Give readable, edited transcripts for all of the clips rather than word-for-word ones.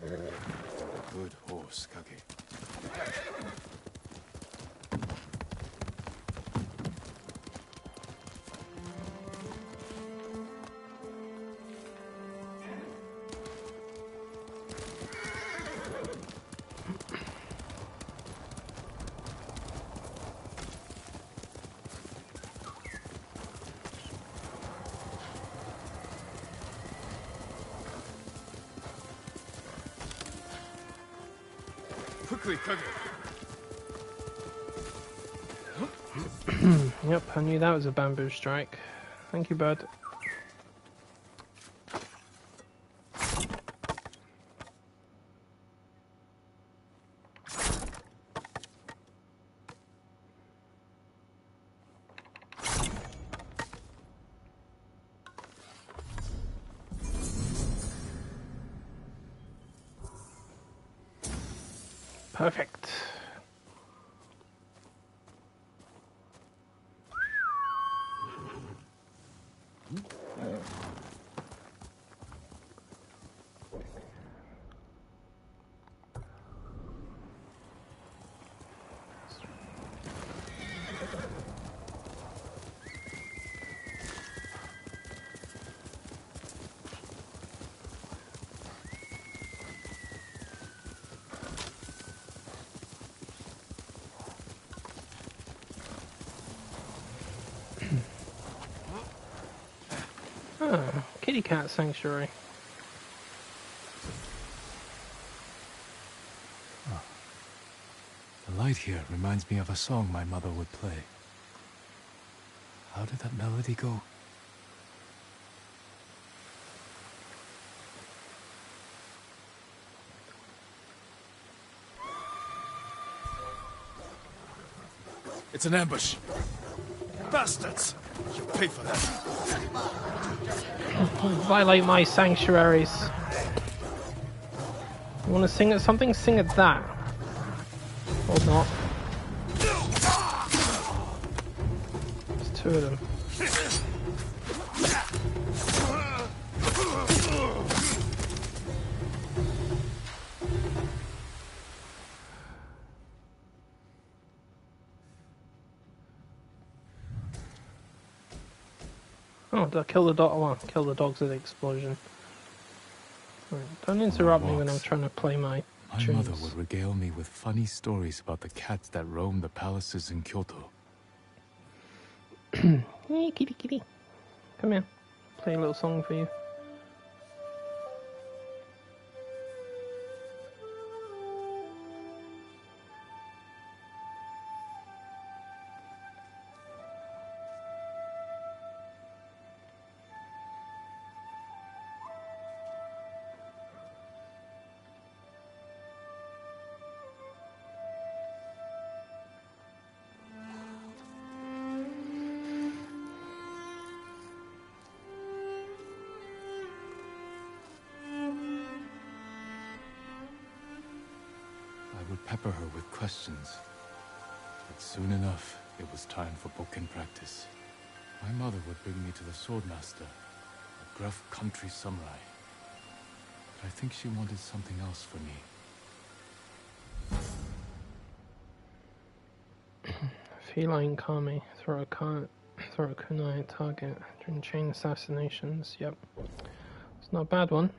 Good horse, Kage. Quickly, Kage. Yep, I knew that was a bamboo strike. Thank you, bud. Perfect. Oh, kitty cat sanctuary. The light here reminds me of a song my mother would play. How did that melody go? It's an ambush. Bastards! You'll pay for that. Violate my sanctuaries. You want to sing at something? Sing at that. Or not. There's two of them. Oh, did I kill the dog? Well, kill the dogs at the explosion. Right, don't interrupt me when I'm trying to play my tunes. My mother would regale me with funny stories about the cats that roam the palaces in Kyoto. Hey, kitty, kitty. Come here. Play a little song for you. I would pepper her with questions. But soon enough, it was time for Bokken practice. My mother would bring me to the swordmaster, a gruff country samurai. But I think she wanted something else for me. Feline Kami. Throw a kunai at target during chain assassinations. Yep. It's not a bad one.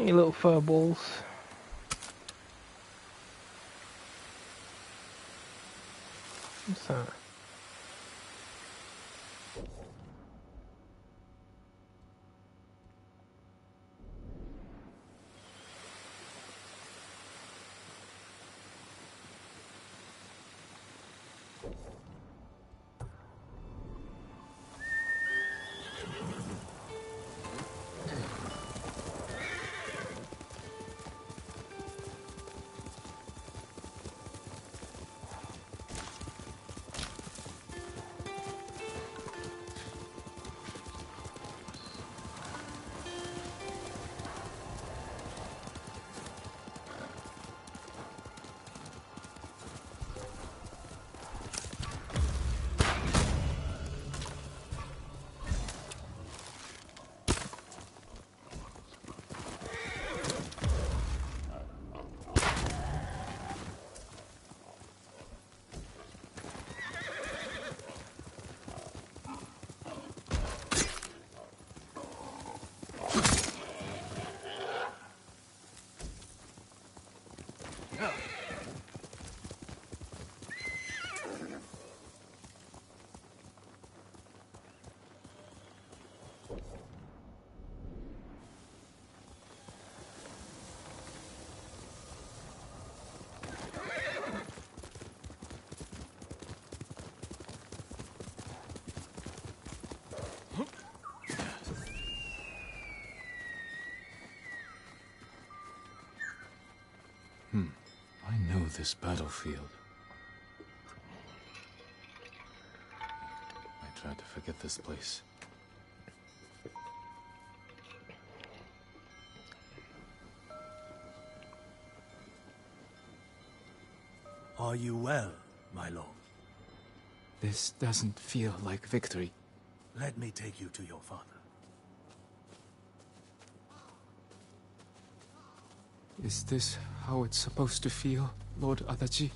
Hey, little furballs. What's that? I know this battlefield. I tried to forget this place. Are you well, my lord? This doesn't feel like victory. Let me take you to your father. Is this how it's supposed to feel, Lord Adachi?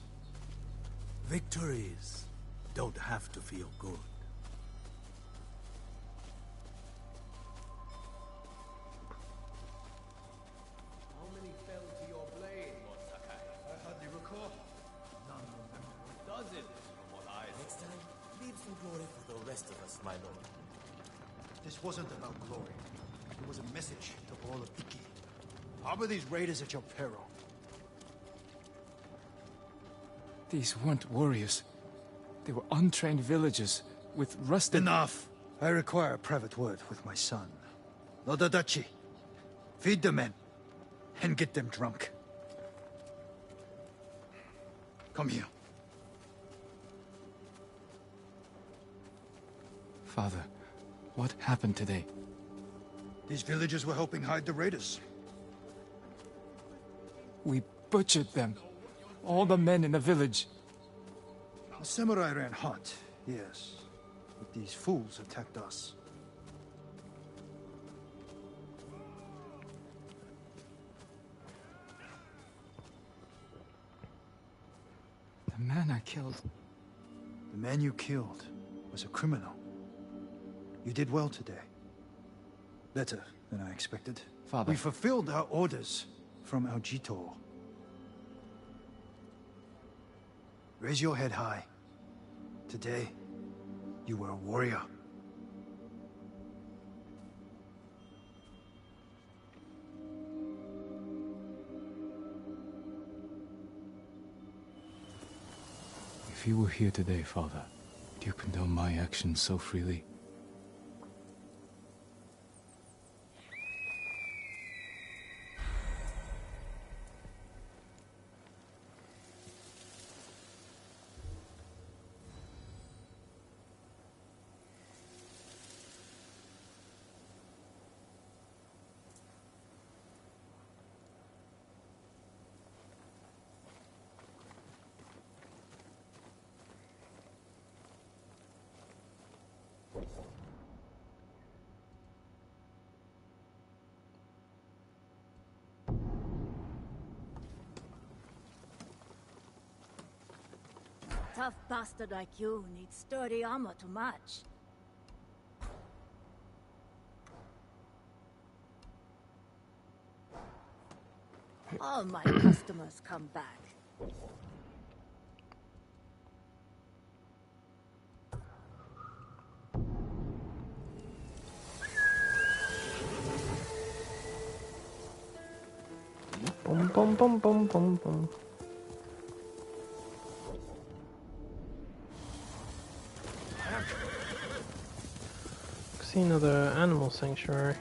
Victories don't have to feel good. How many fell to your blade, Lord Sakai? I hardly recall. None remember. Dozens from what I saw. Next time, leave some glory for the rest of us, my lord. This wasn't about glory. It was a message to all of Iki. Harbor these raiders at your peril. These weren't warriors. They were untrained villagers with rusted... Enough! I require a private word with my son. Lord Adachi, feed the men and get them drunk. Come here. Father, what happened today? These villagers were helping hide the raiders. We butchered them. All the men in the village. The samurai ran hot, yes. But these fools attacked us. The man I killed. The man you killed was a criminal. You did well today. Better than I expected. Father. We fulfilled our orders from our Jito. Raise your head high. Today, you were a warrior. If you were here today, Father, do you condone my actions so freely? Tough bastard like you needs sturdy armor to match. All my customers come back. Boom, boom, boom, boom, boom, boom. See another animal sanctuary.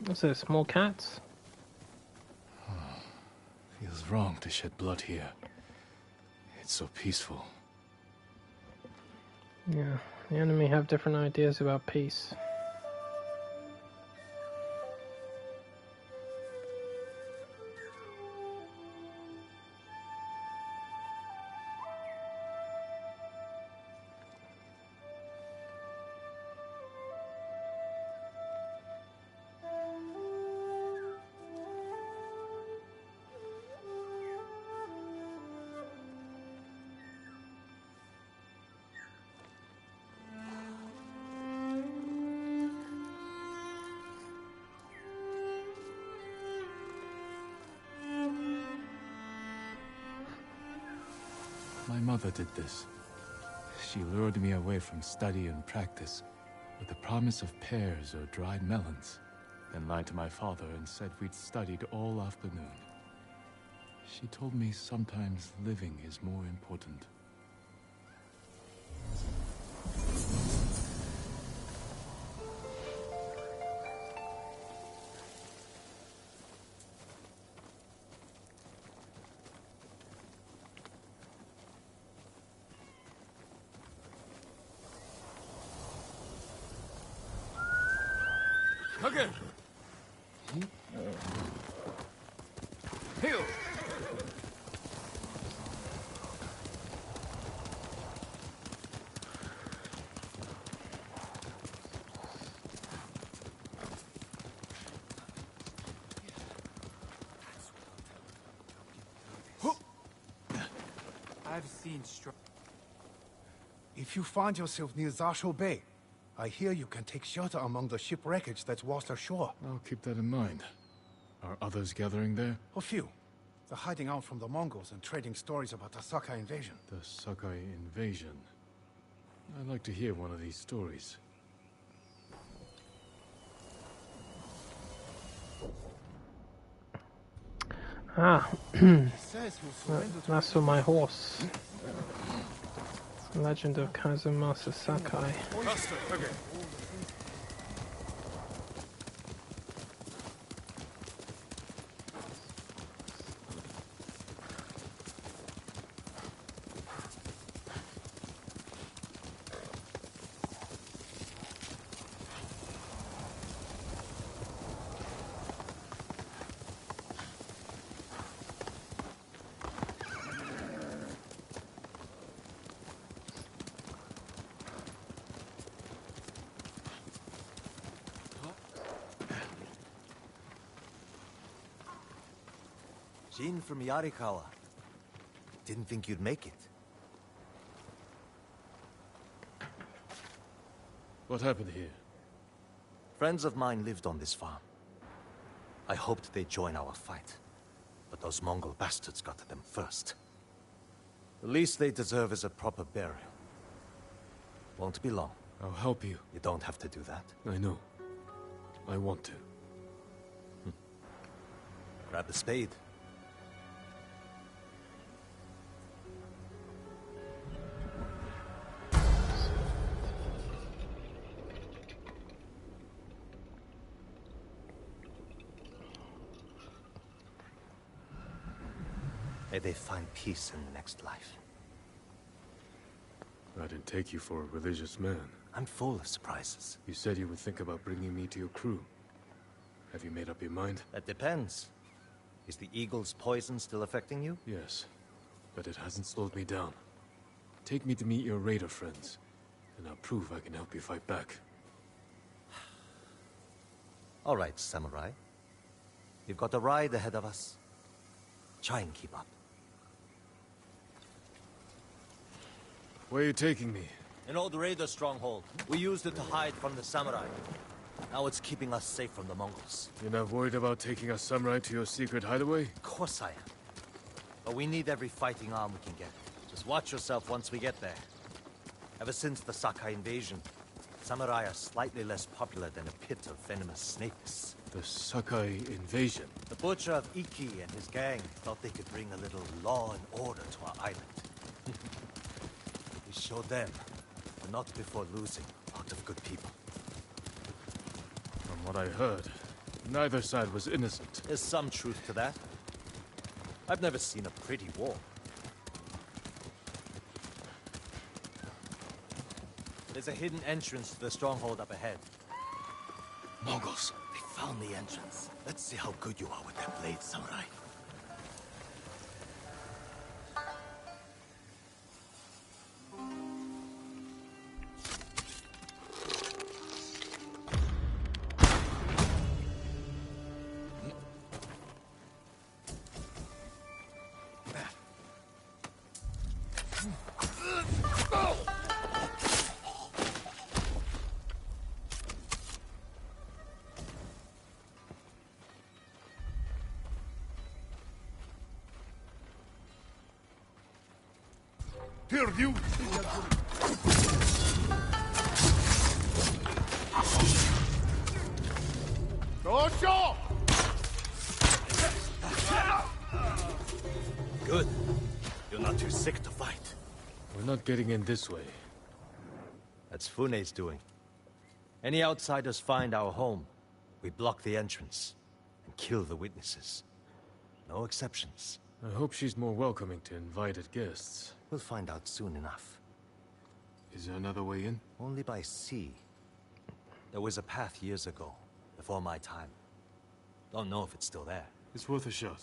What's this? More cats? Feels wrong to shed blood here. It's so peaceful. Yeah, the enemy have different ideas about peace. My mother did this. She lured me away from study and practice with the promise of pears or dried melons, then lied to my father and said we'd studied all afternoon. She told me sometimes living is more important. Again. Heal. I've seen If you find yourself near Zasho Bay, I hear you can take shelter among the ship wreckage that's washed ashore. I'll keep that in mind. Are others gathering there? A few. They're hiding out from the Mongols and trading stories about the Sakai invasion. The Sakai invasion. I'd like to hear one of these stories. Ah, He says he'll surrender to that's for my horse. Legend of Kazumasa Sakai. Okay. Jin from Yarikawa. Didn't think you'd make it. What happened here? Friends of mine lived on this farm. I hoped they'd join our fight. But those Mongol bastards got to them first. The least they deserve is a proper burial. Won't be long. I'll help you. You don't have to do that. I know. I want to. Grab the spade. May they find peace in the next life. I didn't take you for a religious man. I'm full of surprises. You said you would think about bringing me to your crew. Have you made up your mind? That depends. Is the eagle's poison still affecting you? Yes, but it hasn't slowed me down. Take me to meet your raider friends, and I'll prove I can help you fight back. All right, samurai. We've got a ride ahead of us. Try and keep up. Where are you taking me? An old raider stronghold. We used it to hide from the samurai. Now it's keeping us safe from the Mongols. You're not worried about taking a samurai to your secret hideaway? Of course I am. But we need every fighting arm we can get. Just watch yourself once we get there. Ever since the Sakai invasion, samurai are slightly less popular than a pit of venomous snakes. The Sakai invasion? The butcher of Iki and his gang thought they could bring a little law and order to our island. We showed them, but not before losing a lot of good people. From what I heard, neither side was innocent. There's some truth to that. I've never seen a pretty war. There's a hidden entrance to the stronghold up ahead. Mongols, they found the entrance. Let's see how good you are with that blade, samurai. Perdu! Good. You're not too sick to fight. We're not getting in this way. That's Fune's doing. Any outsiders find our home, we block the entrance and kill the witnesses. No exceptions. I hope she's more welcoming to invited guests. We'll find out soon enough. Is there another way in? Only by sea. There was a path years ago, before my time. Don't know if it's still there. It's worth a shot.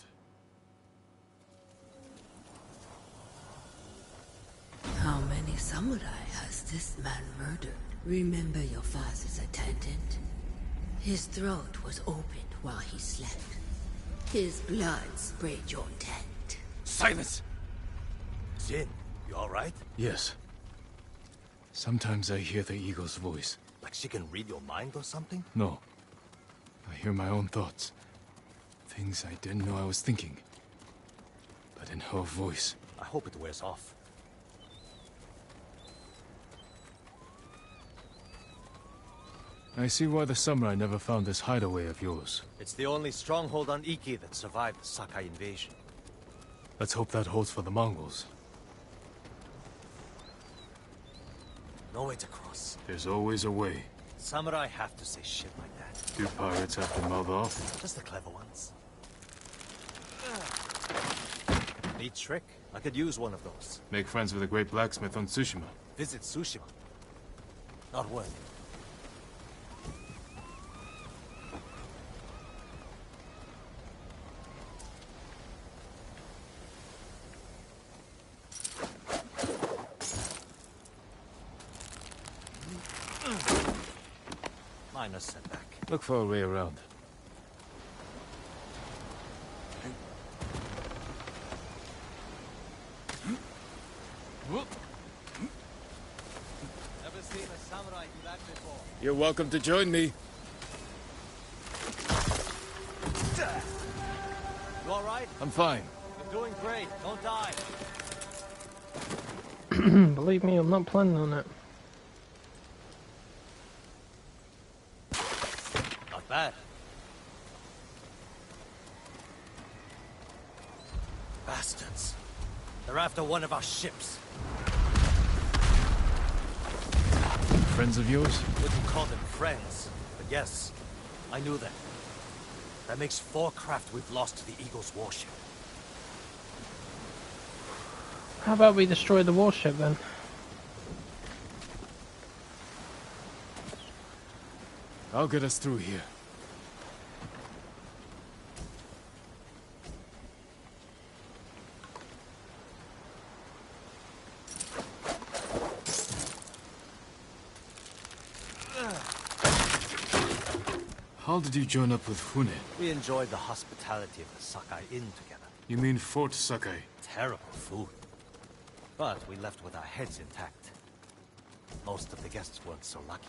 How many samurai has this man murdered? Remember your father's attendant? His throat was opened while he slept. His blood sprayed your tent. Silence! Jin, you alright? Yes. Sometimes I hear the eagle's voice. Like she can read your mind or something? No. I hear my own thoughts. Things I didn't know I was thinking. But in her voice. I hope it wears off. I see why the samurai never found this hideaway of yours. It's the only stronghold on Iki that survived the Sakai invasion. Let's hope that holds for the Mongols. No way to cross. There's always a way. Samurai have to say shit like that. Do pirates have to mouth off? Just the clever ones. Neat trick. I could use one of those. Make friends with a great blacksmith on Tsushima. Visit Tsushima. Not worth it. Minor setback. Look for a way around. Never seen a samurai do that before. You're welcome to join me. I'm fine. You're doing great. Don't die. Believe me, I'm not planning on it. Not bad. Bastards. They're after one of our ships. Friends of yours? Wouldn't call them friends, but yes, I knew them. That makes 4 craft we've lost to the Eagle's warship. How about we destroy the warship then? I'll get us through here. How did you join up with Fune? We enjoyed the hospitality of the Sakai Inn together. You mean Fort Sakai? Terrible food. But we left with our heads intact. Most of the guests weren't so lucky.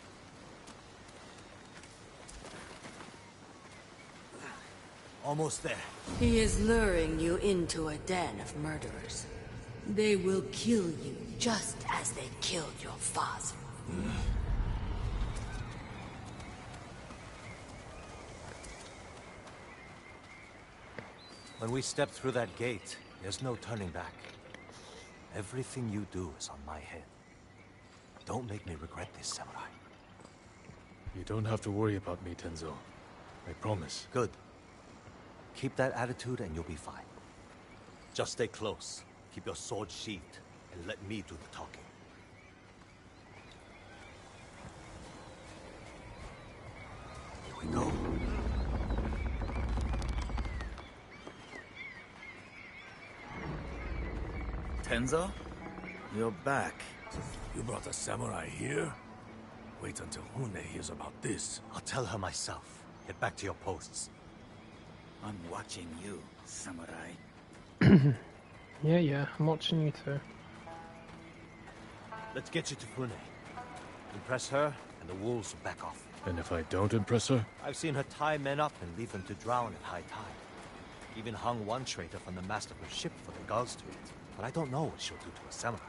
Almost there. He is luring you into a den of murderers. They will kill you just as they killed your father. When we step through that gate, there's no turning back. Everything you do is on my head. Don't make me regret this, Samurai. You don't have to worry about me, Tenzo. I promise. Good. Keep that attitude and you'll be fine. Just stay close, keep your sword sheathed, and let me do the talking. Here we go. Tenzo? You're back. You brought a samurai here? Wait until Hune hears about this. I'll tell her myself. Get back to your posts. I'm watching you, samurai. Yeah, I'm watching you too. Let's get you to Fune. Impress her, and the wolves will back off. And if I don't impress her? I've seen her tie men up and leave them to drown at high tide. Even hung one traitor from the mast of her ship for the gulls to eat. But I don't know what she'll do to a samurai.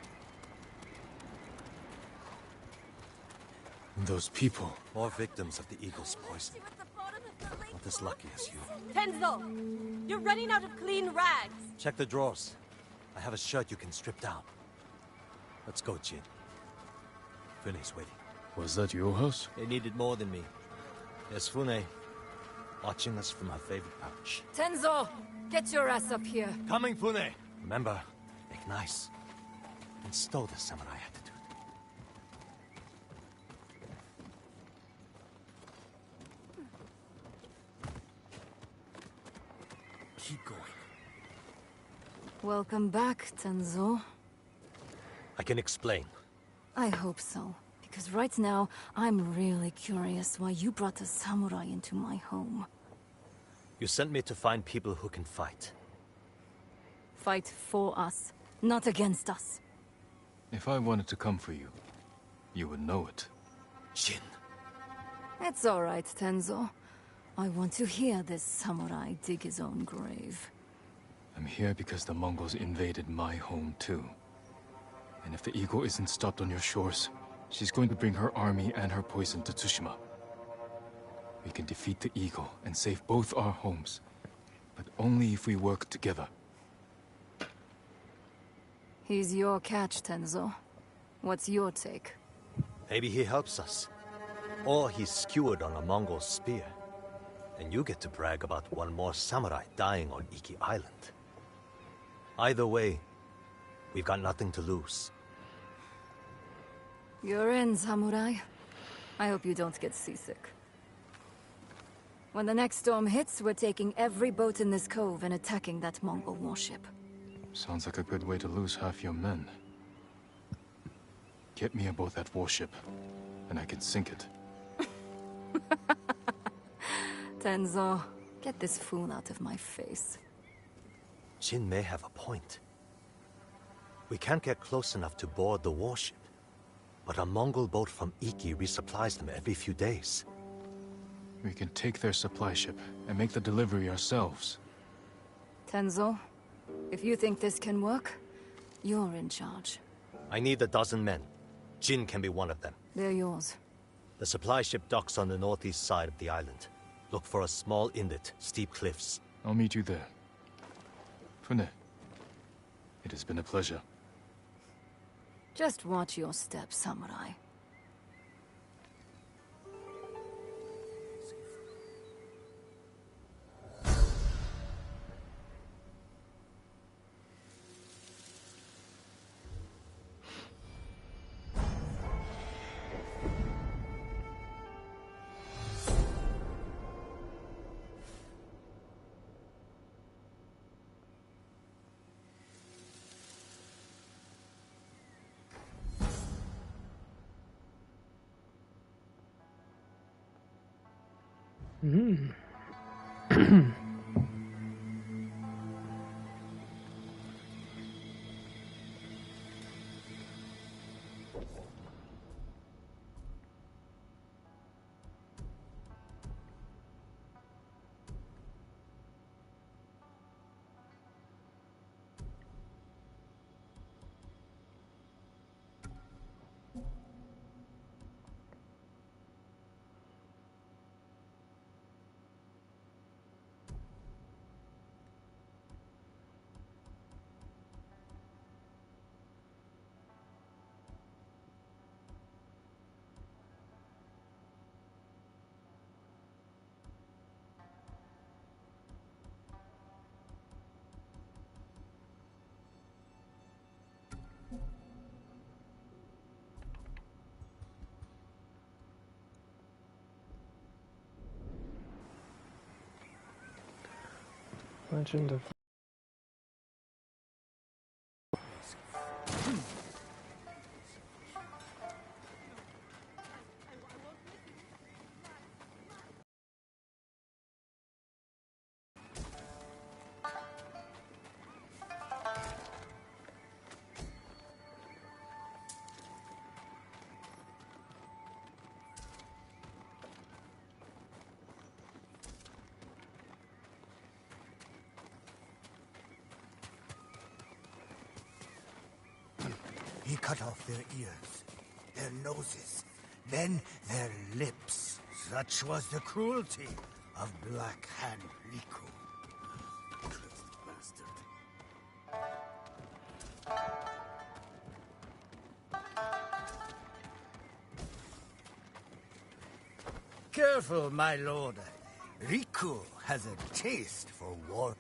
And those people. More victims of the eagle's poison. Not as lucky as you. Tenzo! You're running out of clean rags! Check the drawers. I have a shirt you can strip down. Let's go, Jin. Fune's waiting. Was that your house? They needed more than me. There's Fune, watching us from her favorite pouch. Tenzo! Get your ass up here! Coming, Fune! Remember, make nice. And stow the samurai attitude. Keep going. Welcome back, Tenzo. I can explain. I hope so. Because right now, I'm really curious why you brought a samurai into my home. You sent me to find people who can fight. Fight for us, not against us. If I wanted to come for you, you would know it. Jin. It's all right, Tenzo. I want to hear this samurai dig his own grave. I'm here because the Mongols invaded my home too. And if the Eagle isn't stopped on your shores, she's going to bring her army and her poison to Tsushima. We can defeat the Eagle and save both our homes, but only if we work together. He's your catch, Tenzo. What's your take? Maybe he helps us. Or he's skewered on a Mongol spear. And you get to brag about one more samurai dying on Iki Island. Either way, we've got nothing to lose. You're in, samurai. I hope you don't get seasick. When the next storm hits, we're taking every boat in this cove and attacking that Mongol warship. Sounds like a good way to lose half your men. Get me aboard that warship, and I can sink it. Tenzo, get this fool out of my face. Jin may have a point. We can't get close enough to board the warship. But a Mongol boat from Iki resupplies them every few days. We can take their supply ship and make the delivery ourselves. Tenzo, if you think this can work, you're in charge. I need a dozen men. Jin can be one of them. They're yours. The supply ship docks on the northeast side of the island. Look for a small inlet, steep cliffs. I'll meet you there. Fune, it has been a pleasure. Just watch your step, samurai. Legend of He cut off their ears, their noses, then their lips. Such was the cruelty of Black Hand Riku. Cursed bastard. Careful, my lord. Riku has a taste for war.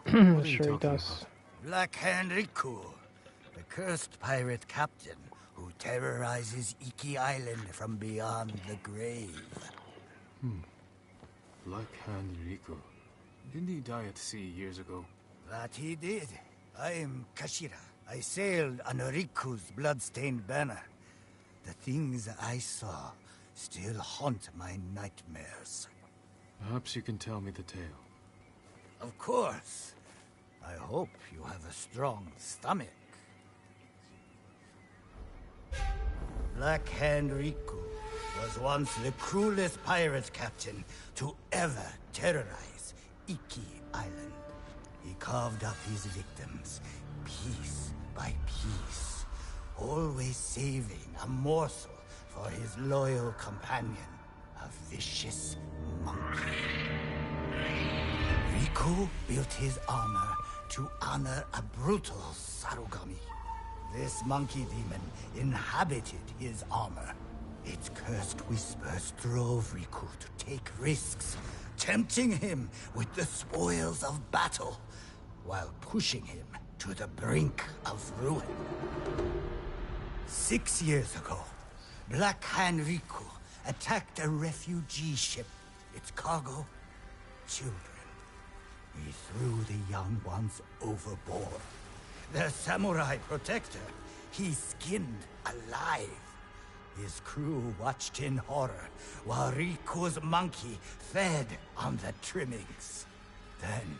Sure he does. Black Hand Riku, the cursed pirate captain who terrorizes Iki Island from beyond the grave. Black Hand Riku. Didn't he die at sea years ago? That he did. I am Kashira. I sailed on Riku's bloodstained banner. The things I saw still haunt my nightmares. Perhaps you can tell me the tale. Of course. I hope you have a strong stomach. Black Hand Riku was once the cruelest pirate captain to ever terrorize Iki Island. He carved up his victims, piece by piece, always saving a morsel for his loyal companion, a vicious monkey. Riku built his armor to honor a brutal Sarugami. This monkey demon inhabited his armor. Its cursed whispers drove Riku to take risks, tempting him with the spoils of battle, while pushing him to the brink of ruin. 6 years ago, Black Hand Riku attacked a refugee ship. Its cargo, children. He threw the young ones overboard. Their samurai protector, he skinned alive. His crew watched in horror while Riku's monkey fed on the trimmings. Then,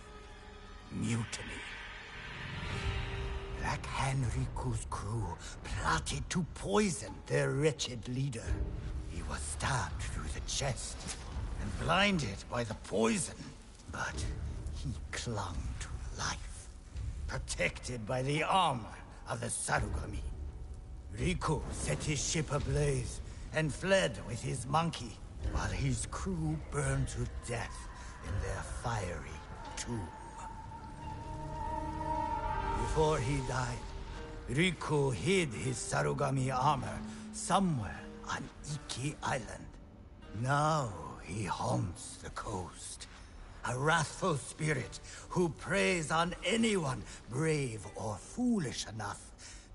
mutiny. Black Hand Riku's crew plotted to poison their wretched leader. He was stabbed through the chest and blinded by the poison. But he clung to life, protected by the armor of the Sarugami. Riku set his ship ablaze and fled with his monkey, while his crew burned to death in their fiery tomb. Before he died, Riku hid his Sarugami armor somewhere on Iki Island. Now he haunts the coast, a wrathful spirit who preys on anyone brave or foolish enough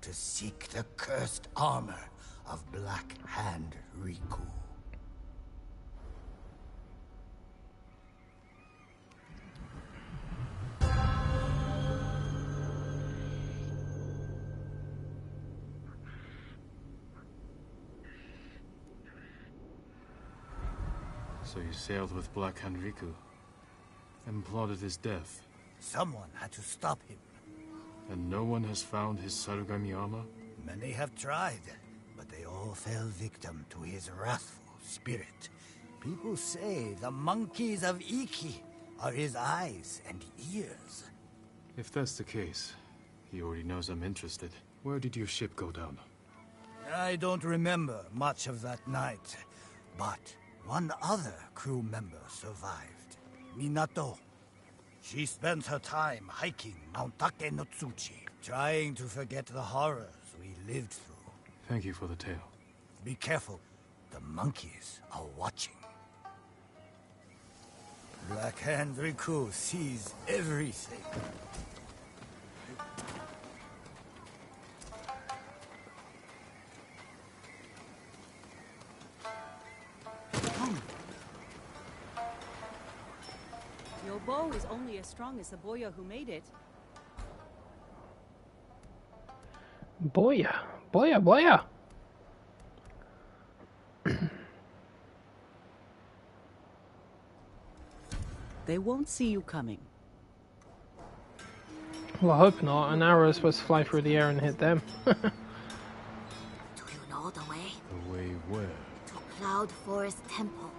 to seek the cursed armor of Black Hand Riku. So you sailed with Black Hand Riku and plotted his death. Someone had to stop him. And no one has found his Sarugami armor? Many have tried, but they all fell victim to his wrathful spirit. People say the monkeys of Iki are his eyes and ears. If that's the case, he already knows I'm interested. Where did your ship go down? I don't remember much of that night, but one other crew member survived. Minato. She spent her time hiking Mount Take no Tsuchi, trying to forget the horrors we lived through. Thank you for the tale. Be careful. The monkeys are watching. Black Hand Riku sees everything. Your bow is only as strong as the boya who made it. Boya, boya, boya. They won't see you coming. Well, I hope not. An arrow is supposed to fly through the air and hit them. Do you know the way? The way where? To Cloud Forest Temple.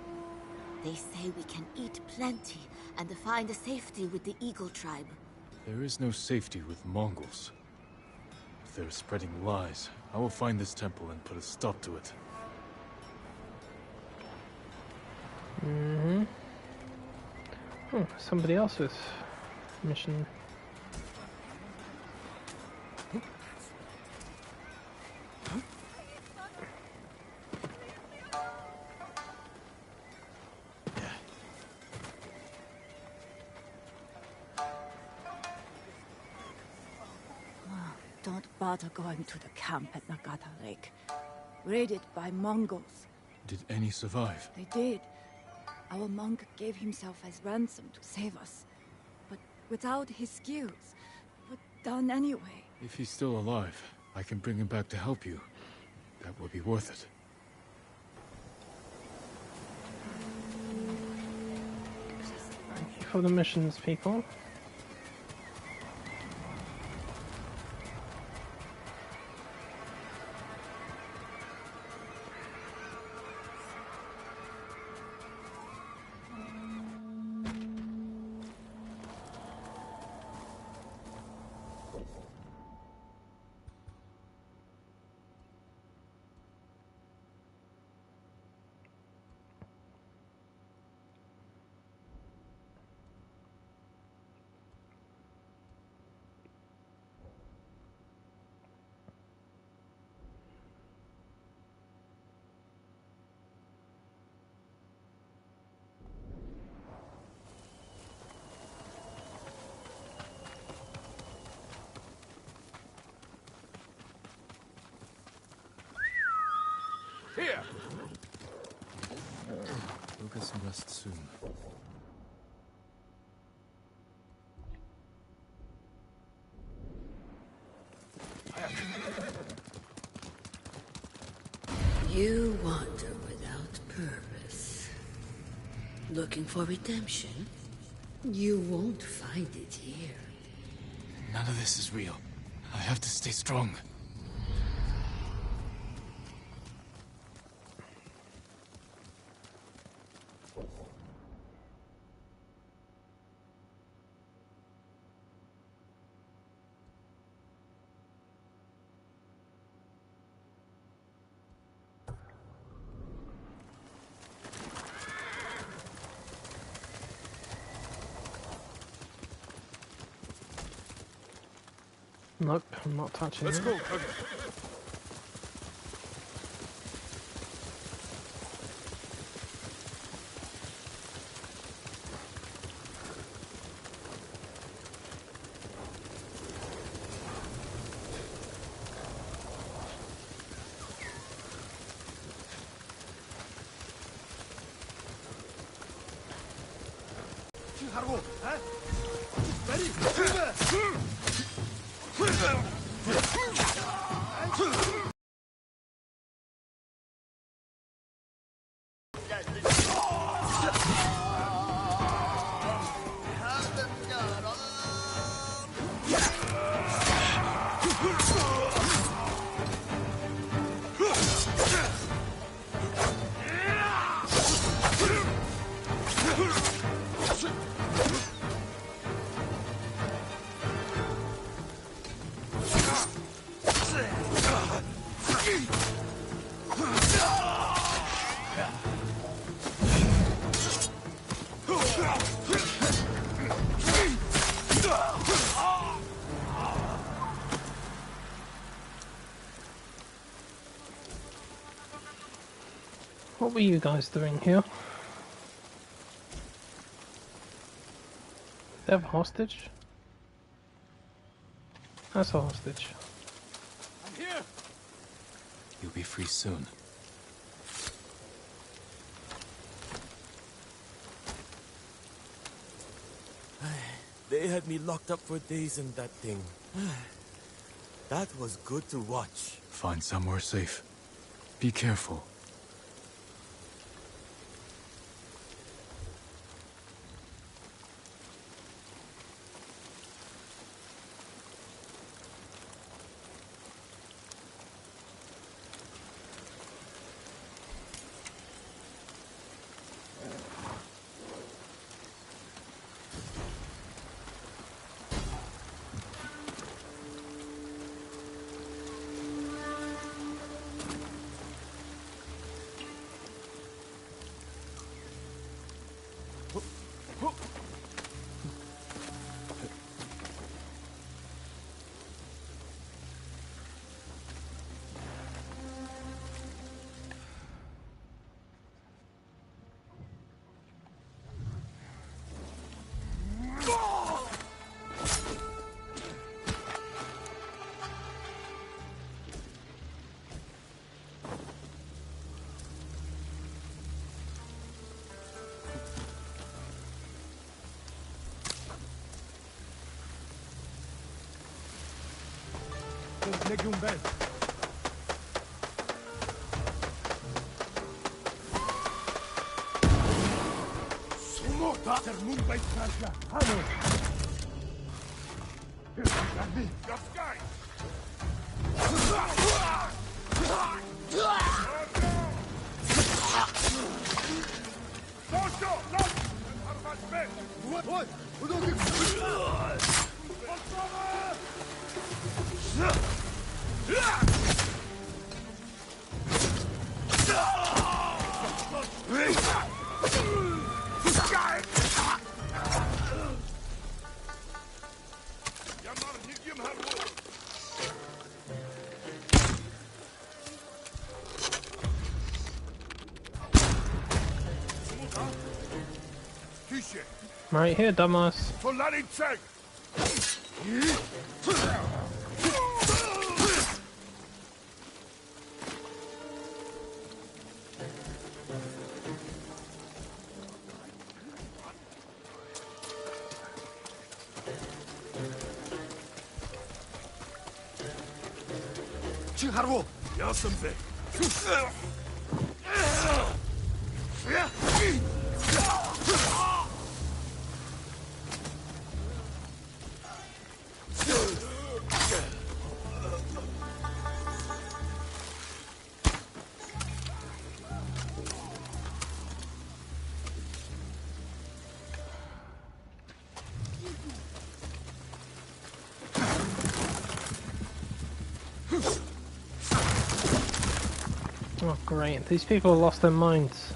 They say we can eat plenty and find safety with the Eagle tribe. There is no safety with Mongols. If they're spreading lies, I will find this temple and put a stop to it. Mm-hmm. Oh, somebody else's mission. Don't bother going to the camp at Nagata Lake. Raided by Mongols. Did any survive? They did. Our monk gave himself as ransom to save us. But without his skills. But done anyway. If he's still alive, I can bring him back to help you. That will be worth it. Thank you for the missions, people. Here! We'll get some rest soon. You wander without purpose. Looking for redemption? You won't find it here. None of this is real. I have to stay strong. Nope, I'm not touching it. Let's go, Kage. What were you guys doing here? They have a hostage? That's a hostage. I'm here! You'll be free soon. They had me locked up for days in that thing. That was good to watch. Find somewhere safe. Be careful. Right here, dumbass. Oh great, these people lost their minds.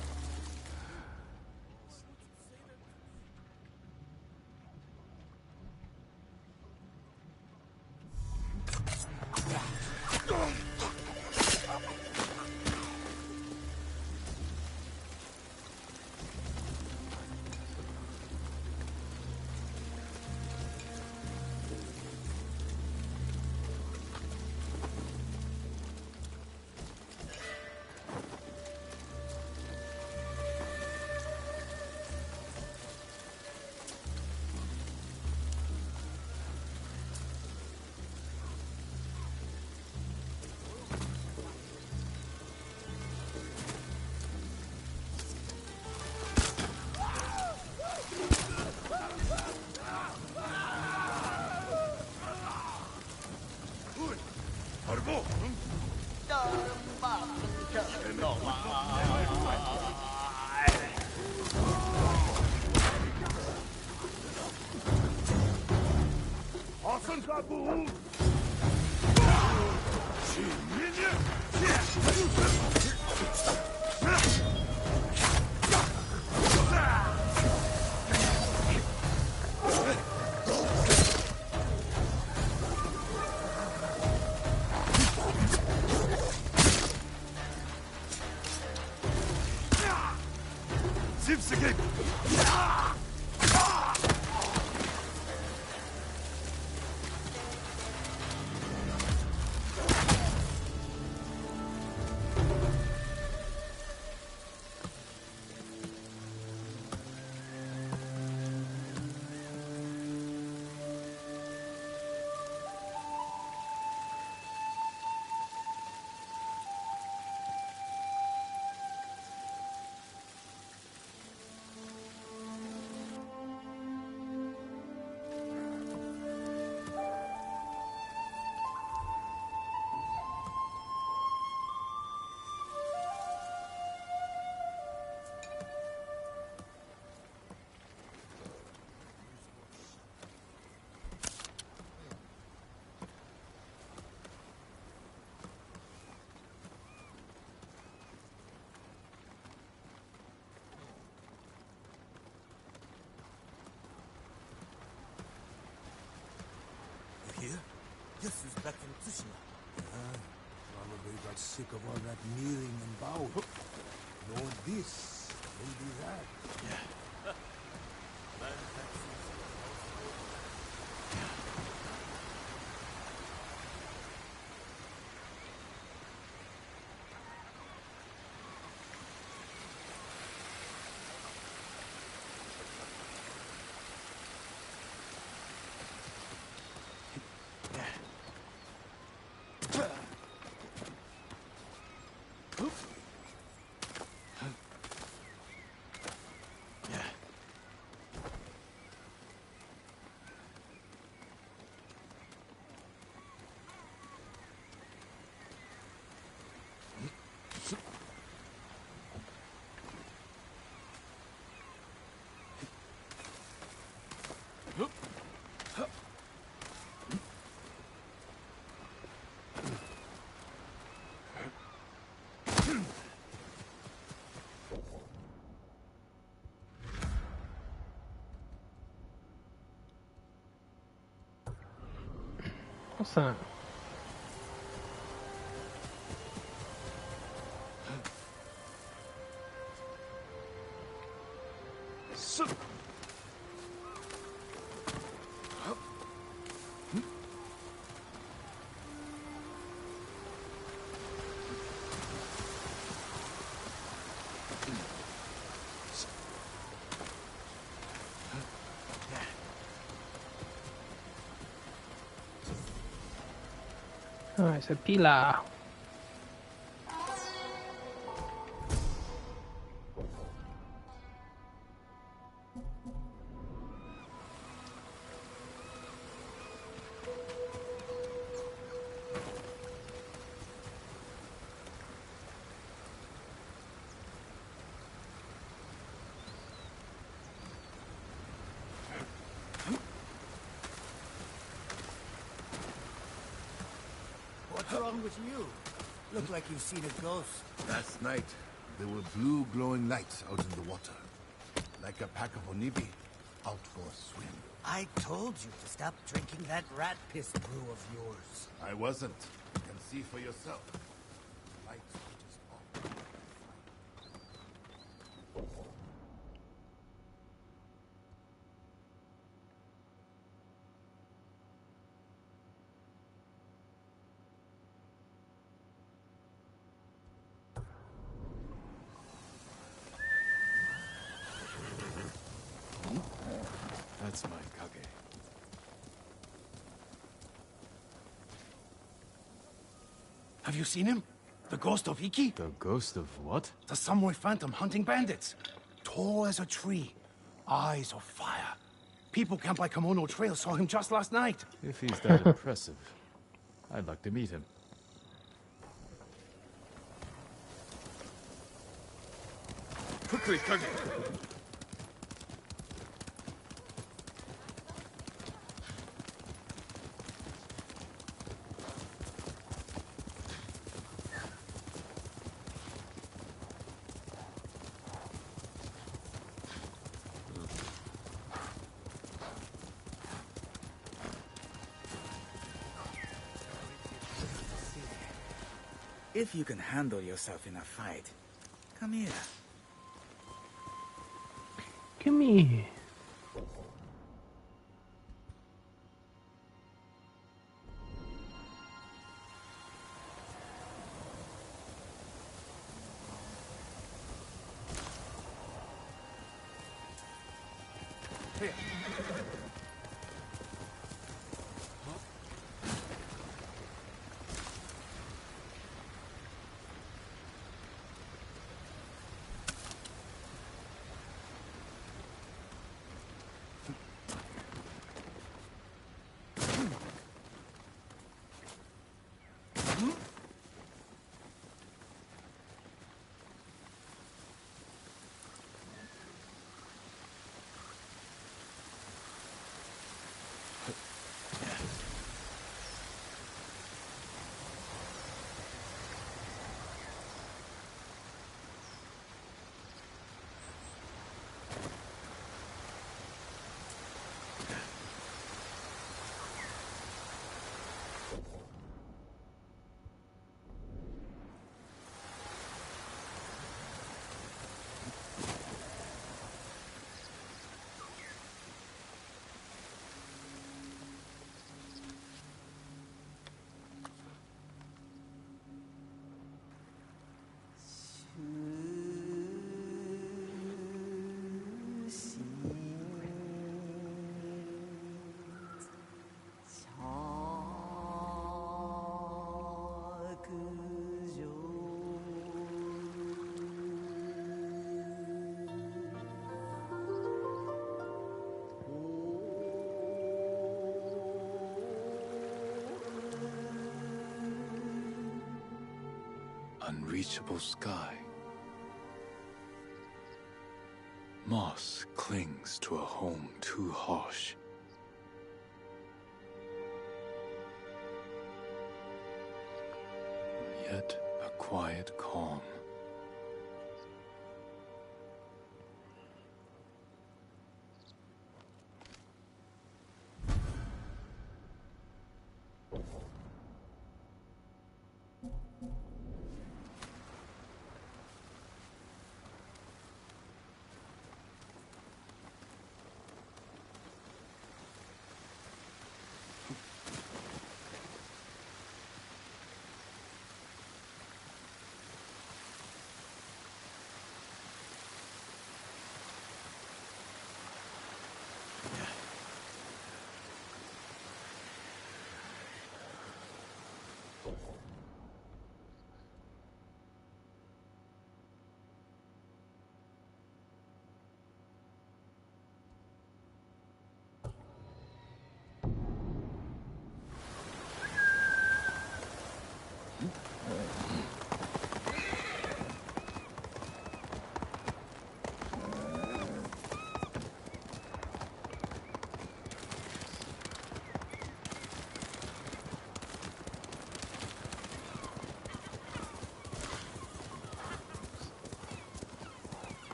Here? This is back from Tsushima. Probably got sick of all that kneeling and bowing. Lord this, maybe that. Yeah. What's that? Oh, it's a pillar. What's wrong with you? Look like you've seen a ghost. Last night, there were blue glowing lights out in the water. Like a pack of onibi, out for a swim. I told you to stop drinking that rat piss brew of yours. I wasn't. You can see for yourself. Lights were just off. That's my Kage. Have you seen him? The ghost of Iki? The ghost of what? The samurai phantom hunting bandits. Tall as a tree. Eyes of fire. People camped by Kimono Trail saw him just last night. If he's that impressive, I'd like to meet him. Quickly, Kage. If you can handle yourself in a fight, come here. Come here. Unreachable sky. Moss clings to a home too harsh. Yet a quiet calm.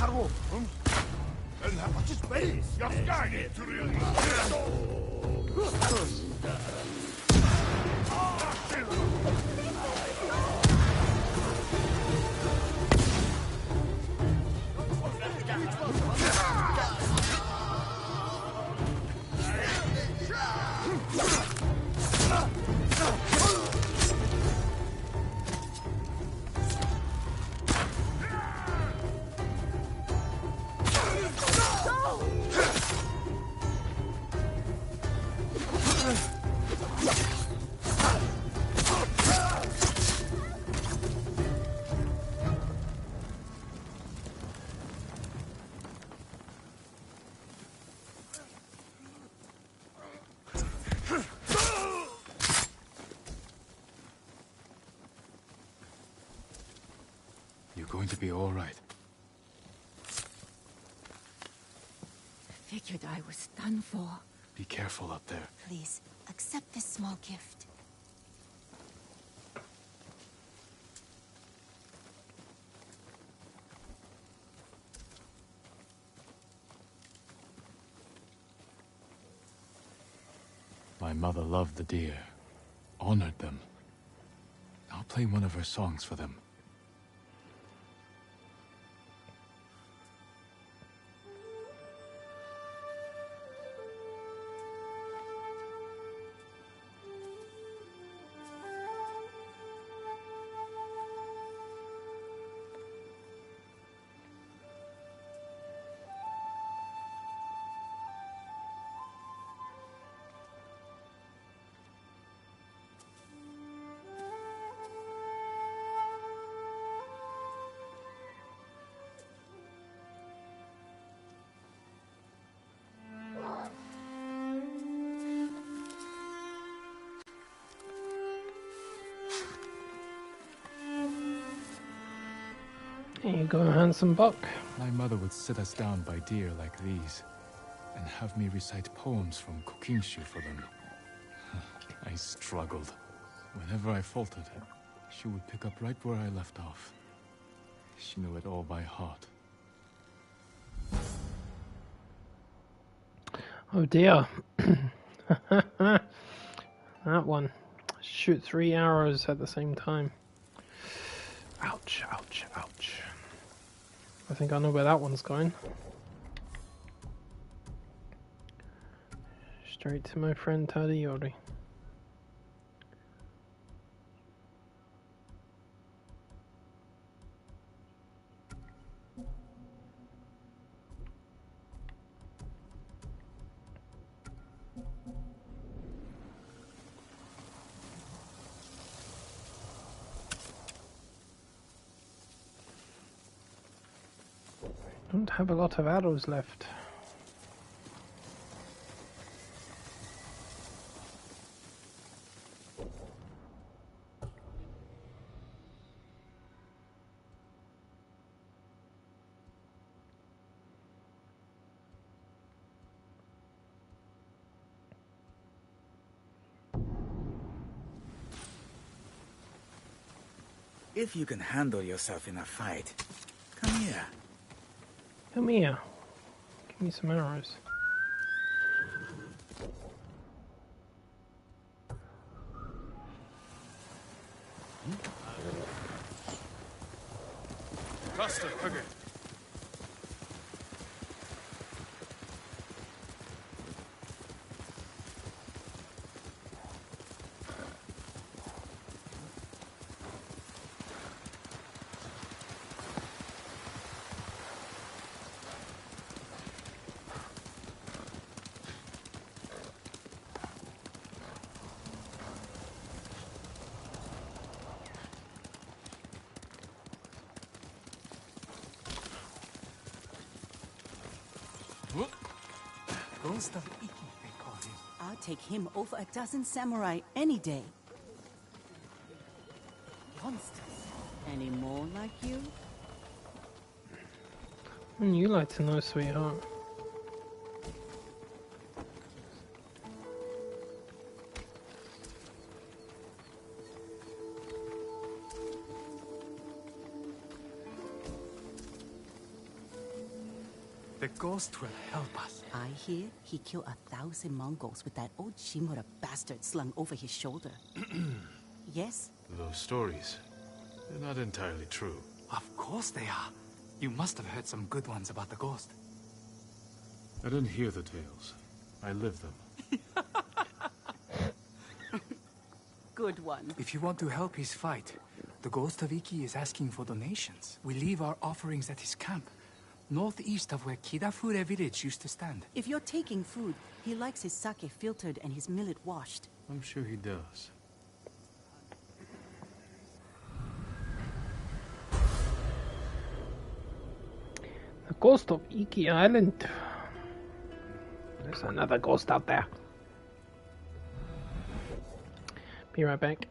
하고, 응? 같이 스페이스 역가게 going to be all right. Figured I was done for. Be careful up there. Please, accept this small gift. My mother loved the deer, honored them. I'll play one of her songs for them. Here you go, handsome buck. My mother would sit us down by deer like these, and have me recite poems from Kokinshu for them. I struggled. Whenever I faltered, she would pick up right where I left off. She knew it all by heart. Oh dear. That one. Shoot 3 arrows at the same time. Ouch, ouch, ouch. I think I know where that one's going. Straight to my friend Tadayori. Don't have a lot of arrows left. If you can handle yourself in a fight, come here. Come here. Give me some arrows. Faster, quicker. Ghost of Iki, they call him. I'll take him over a dozen samurai any day. Monsters. Any more like you? Wouldn't you like to know, sweetheart? The ghost will help us. I hear he killed 1,000 Mongols with that old Shimura bastard slung over his shoulder. Yes? Those stories, they're not entirely true. Of course they are. You must have heard some good ones about the ghost. I didn't hear the tales. I lived them. Good one. If you want to help his fight, the Ghost of Iki is asking for donations. We leave our offerings at his camp, northeast of where Kidafure village used to stand. If you're taking food, he likes his sake filtered and his millet washed. I'm sure he does. The ghost of Iki Island. There's another ghost out there. Be right back.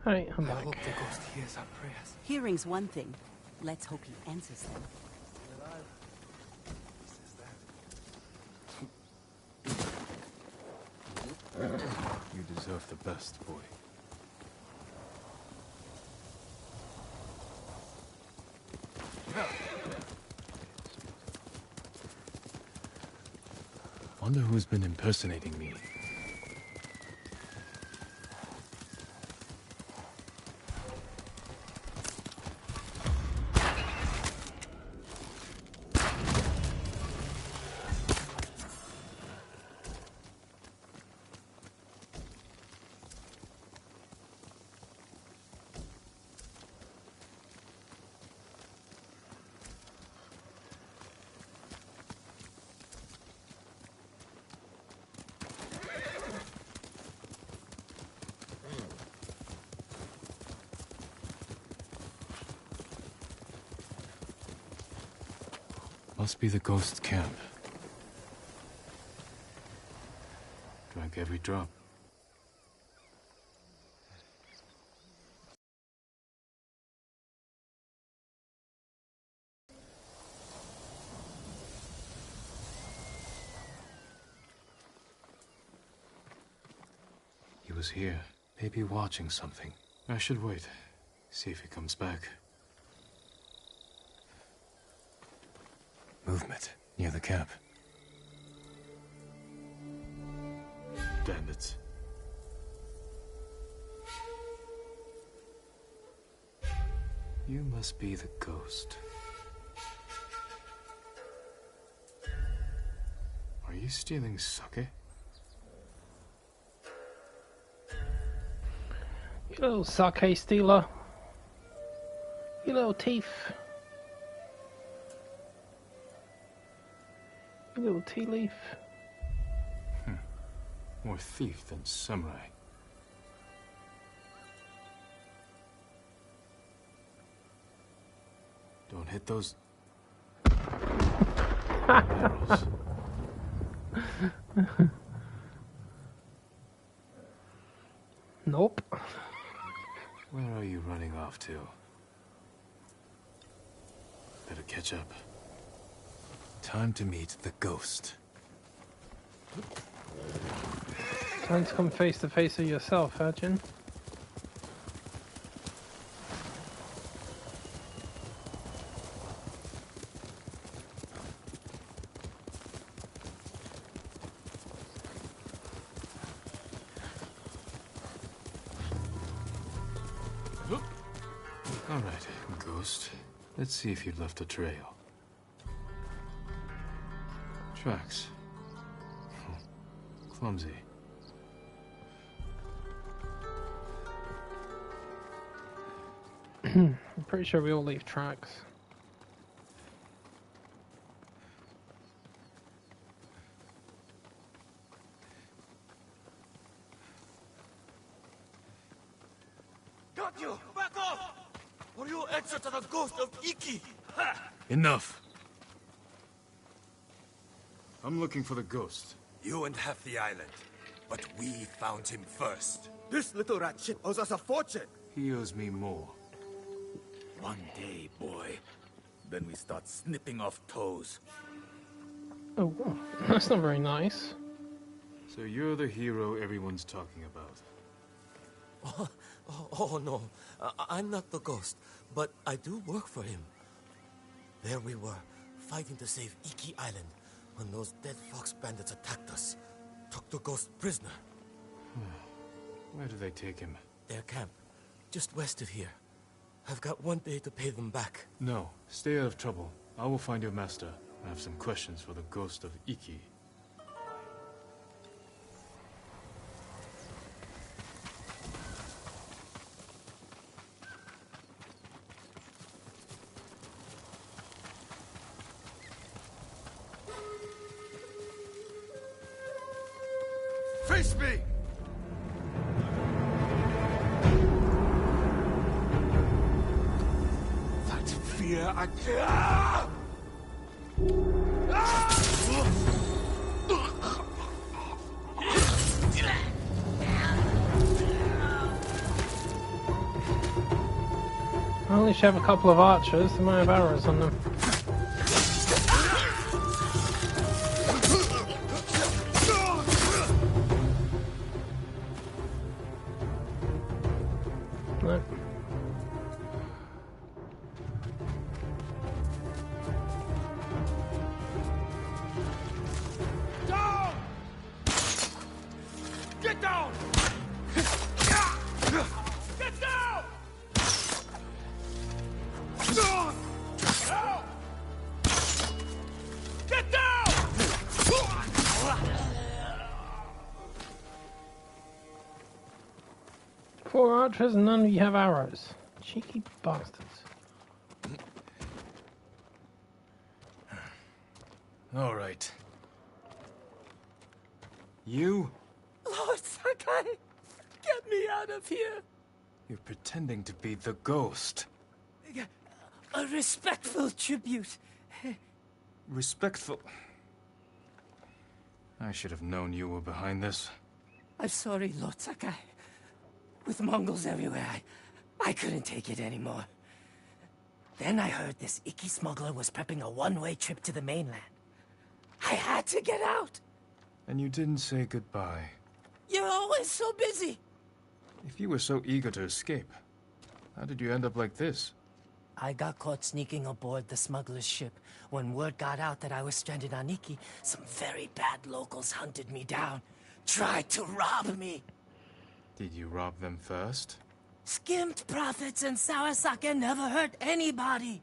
Hi, I'm I back. hope the ghost hears our prayers. Hearing's one thing. Let's hope he answers them. You deserve the best, boy. Wonder who's been impersonating me. Must be the ghost camp. Drank every drop. He was here, maybe watching something. I should wait, see if he comes back. Movement near the camp. Bandits. You must be the ghost. Are you stealing sake? You little sake stealer. You little thief. You little tea leaf. More thief than samurai. Don't hit those arrows. Nope. Where are you running off to? Better catch up. Time to meet the ghost. Time to come face to face with yourself, huh, Jin? All right, ghost. Let's see if you left a trail. Tracks. Clumsy. I'm pretty sure we all leave tracks. Got you! Back off! Or you'll answer to the ghost of Iki! Ha! Enough! I'm looking for the ghost. You and half the island. But we found him first. This little rat shit owes us a fortune! He owes me more. One day, boy. Then we start snipping off toes. Oh, that's not very nice. So you're the hero everyone's talking about. Oh no, I'm not the ghost, but I do work for him. There we were, fighting to save Iki Island, when those dead fox bandits attacked us. Took the ghost prisoner. Where do they take him? Their camp, just west of here. I've got one day to pay them back. No, stay out of trouble. I will find your master. I have some questions for the ghost of Iki. Face me! That fear I... At least you have a couple of archers. They might have arrows on them. No. Down! Get down! Get down! Get down! 4 archers and none of you have arrows. Cheeky bastards. All right. You? Lord Sakai, get me out of here. You're pretending to be the ghost. A respectful tribute. Respectful. I should have known you were behind this. I'm sorry, Lord Sakai. With Mongols everywhere, I couldn't take it anymore. Then I heard this Iki smuggler was prepping a one-way trip to the mainland. I had to get out. And you didn't say goodbye. You're always so busy. If you were so eager to escape, how did you end up like this? I got caught sneaking aboard the smuggler's ship. When word got out that I was stranded on Iki, some very bad locals hunted me down. Tried to rob me. Did you rob them first? Skimmed profits and Sawasaka never hurt anybody.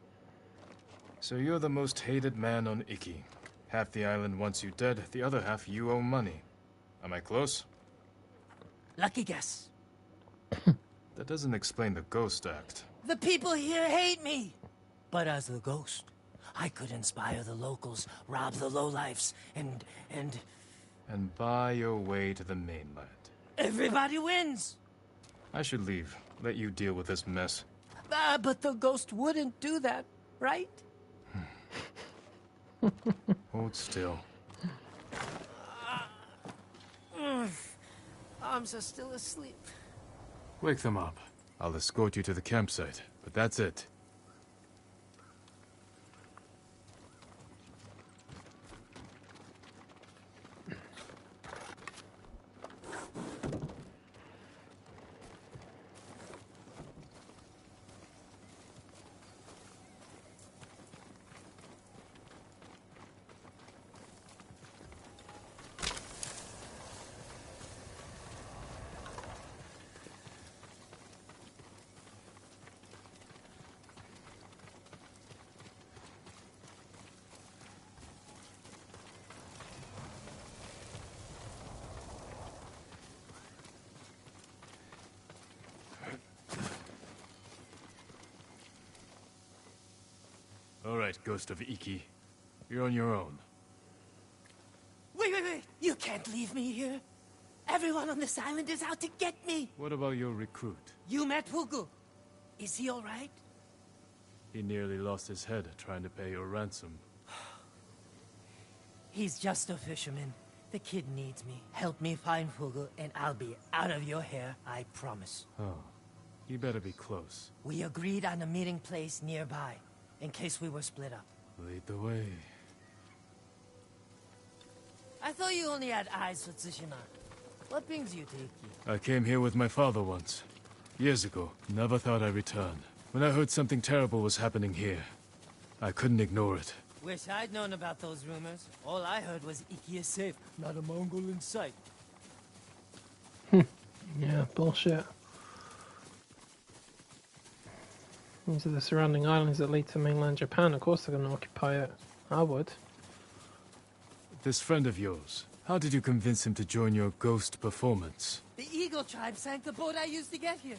So you're the most hated man on Iki. Half the island wants you dead, the other half you owe money. Am I close? Lucky guess. That doesn't explain the ghost act. The people here hate me. But as the ghost, I could inspire the locals, rob the lowlifes, and... And buy your way to the mainland. Everybody wins. I should leave. Let you deal with this mess. But the ghost wouldn't do that, right? Hold still. Arms are still asleep. Wake them up. I'll escort you to the campsite, but that's it. All right, Ghost of Iki. You're on your own. Wait. You can't leave me here. Everyone on this island is out to get me. What about your recruit? You met Fugu. Is he all right? He nearly lost his head trying to pay your ransom. He's just a fisherman. The kid needs me. Help me find Fugu, and I'll be out of your hair, I promise. Oh, you better be close. We agreed on a meeting place nearby, in case we were split up. Lead the way. I thought you only had eyes for Tsushima. What brings you to Iki? I came here with my father once. Years ago. Never thought I'd return. When I heard something terrible was happening here, I couldn't ignore it. Wish I'd known about those rumors. All I heard was Iki is safe, not a Mongol in sight. Yeah, bullshit. These are the surrounding islands that lead to mainland Japan. Of course they're going to occupy it. I would. This friend of yours, how did you convince him to join your ghost performance? The Eagle tribe sank the boat I used to get here.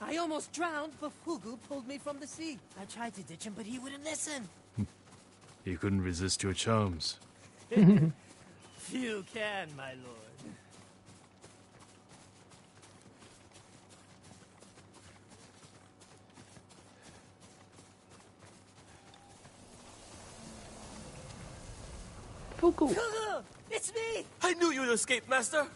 I almost drowned, but Fugu pulled me from the sea. I tried to ditch him, but he wouldn't listen. He couldn't resist your charms. Few can, my lord. Fugu! It's me! I knew you'd escape, Master!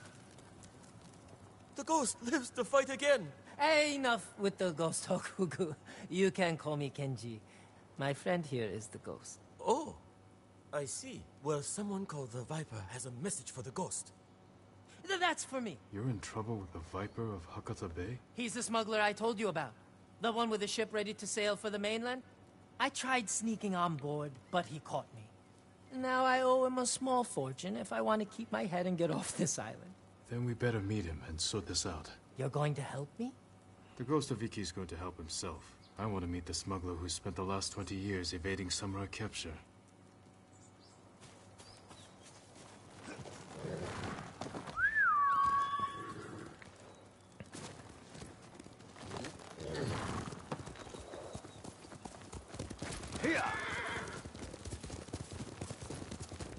The ghost lives to fight again! Enough with the ghost talk, Fugu. You can call me Kenji. My friend here is the ghost. Oh, I see. Well, someone called the Viper has a message for the ghost. That's for me. You're in trouble with the Viper of Hakata Bay? He's the smuggler I told you about. The one with the ship ready to sail for the mainland. I tried sneaking on board, but he caught me. Now I owe him a small fortune if I want to keep my head and get off this island. Then we better meet him and sort this out. You're going to help me? The ghost of Iki is going to help himself. I want to meet the smuggler who spent the last 20 years evading samurai capture.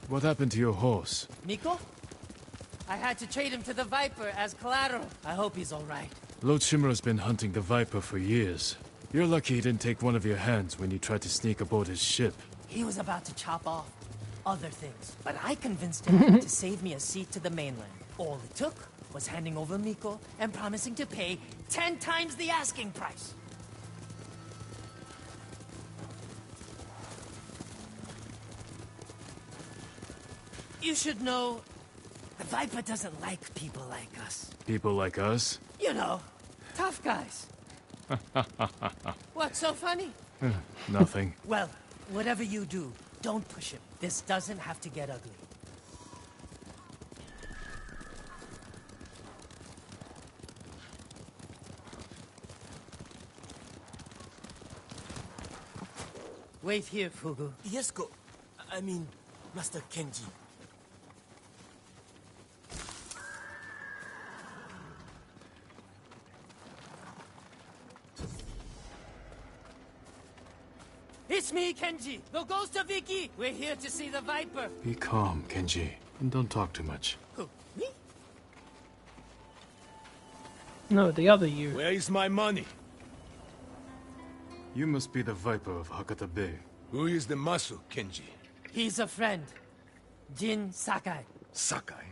What happened to your horse? Miko? I had to trade him to the Viper as collateral. I hope he's all right. Lord Shimura's been hunting the Viper for years. You're lucky he didn't take one of your hands when you tried to sneak aboard his ship. He was about to chop off other things, but I convinced him to save me a seat to the mainland. All it took was handing over Miko and promising to pay 10 times the asking price. You should know, the Viper doesn't like people like us. People like us? You know, tough guys. What's so funny? Nothing. Well, whatever you do, don't push him. This doesn't have to get ugly. Wait here, Fugu. Yes, I mean, Master Kenji. It's me, Kenji, the ghost of Iki. We're here to see the Viper. Be calm, Kenji, and don't talk too much. Who, me? No, the other you. Where is my money? You must be the Viper of Hakata Bay. Who is the Masu, Kenji? He's a friend. Jin Sakai. Sakai?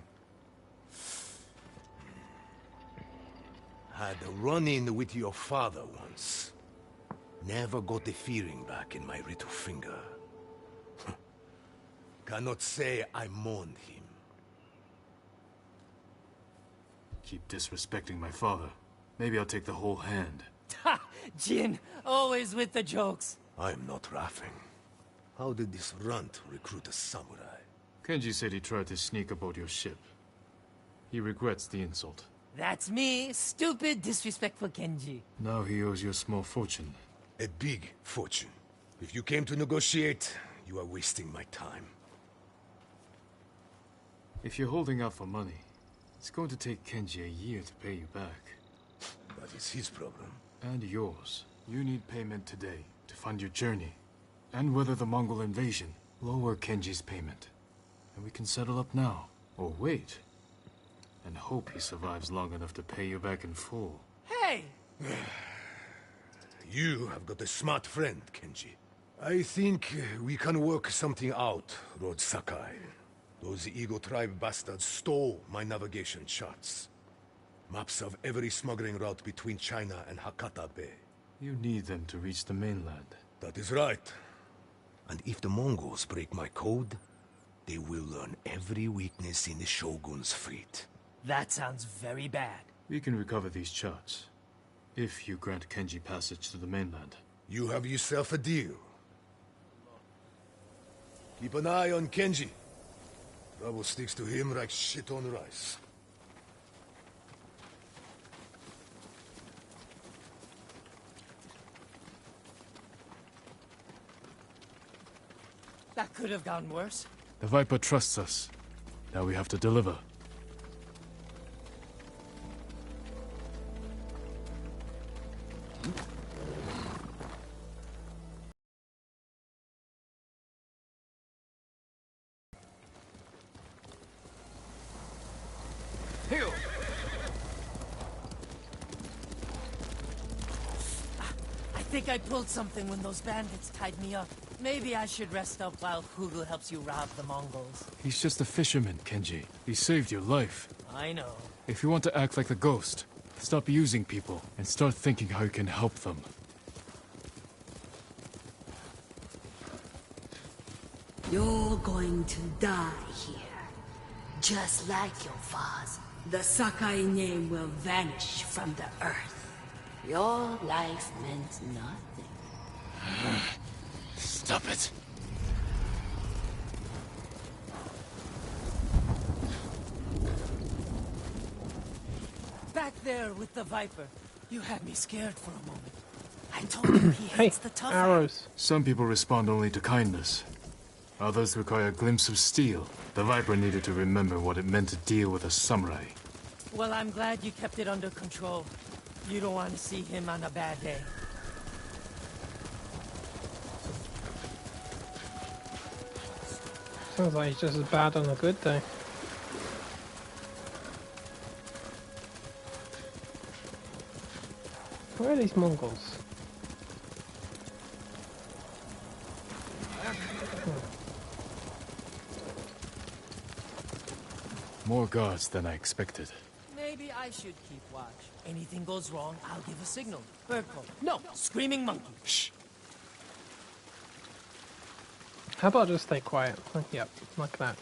Had a run-in with your father once. Never got the feeling back in my little finger. Cannot say I mourned him. Keep disrespecting my father. Maybe I'll take the whole hand. Ha! Jin, always with the jokes. I'm not laughing. How did this runt recruit a samurai? Kenji said he tried to sneak aboard your ship. He regrets the insult. That's me, stupid, disrespectful Kenji. Now he owes you a small fortune. A big fortune. If you came to negotiate, you are wasting my time. If you're holding out for money, it's going to take Kenji a year to pay you back. That is his problem. And yours. You need payment today to fund your journey. And weather the Mongol invasion. Lower Kenji's payment. And we can settle up now. Or wait. And hope he survives long enough to pay you back in full. Hey! You have got a smart friend, Kenji. I think we can work something out, Lord Sakai. Those Eagle Tribe bastards stole my navigation charts. Maps of every smuggling route between China and Hakata Bay. You need them to reach the mainland. That is right. And if the Mongols break my code, they will learn every weakness in the Shogun's fleet. That sounds very bad. We can recover these charts. If you grant Kenji passage to the mainland. You have yourself a deal. Keep an eye on Kenji. Trouble sticks to him like shit on rice. That could have gone worse. The Viper trusts us. Now we have to deliver. I think I pulled something when those bandits tied me up. Maybe I should rest up while Fugu helps you rob the Mongols. He's just a fisherman, Kenji. He saved your life. I know. If you want to act like the ghost, Stop using people and start thinking how you can help them. You're going to die here. Just like your father. The Sakai name will vanish from the earth. Your life meant nothing. Stop it. Back there with the Viper. You had me scared for a moment. I told you he hates the tough arrows. Some people respond only to kindness. Others require a glimpse of steel. The Viper needed to remember what it meant to deal with a samurai. Well, I'm glad you kept it under control. You don't want to see him on a bad day. Sounds like he's just as bad on a good day. Where are these Mongols? More guards than I expected. Maybe I should keep watch. Anything goes wrong, I'll give a signal. Bird call. No, screaming monkey. Shh. How about just stay quiet? Yep, like that.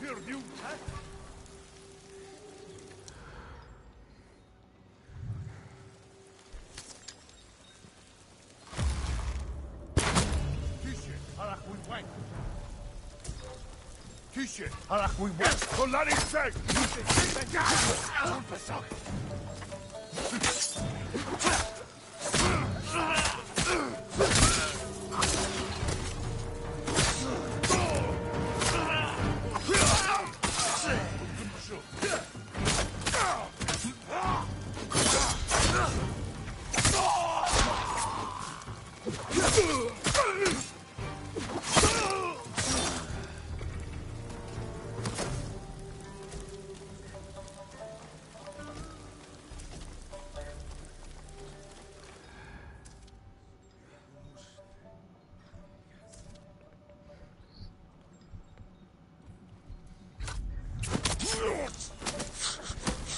Here, you cat! Kishe, harak we went. Solari seg.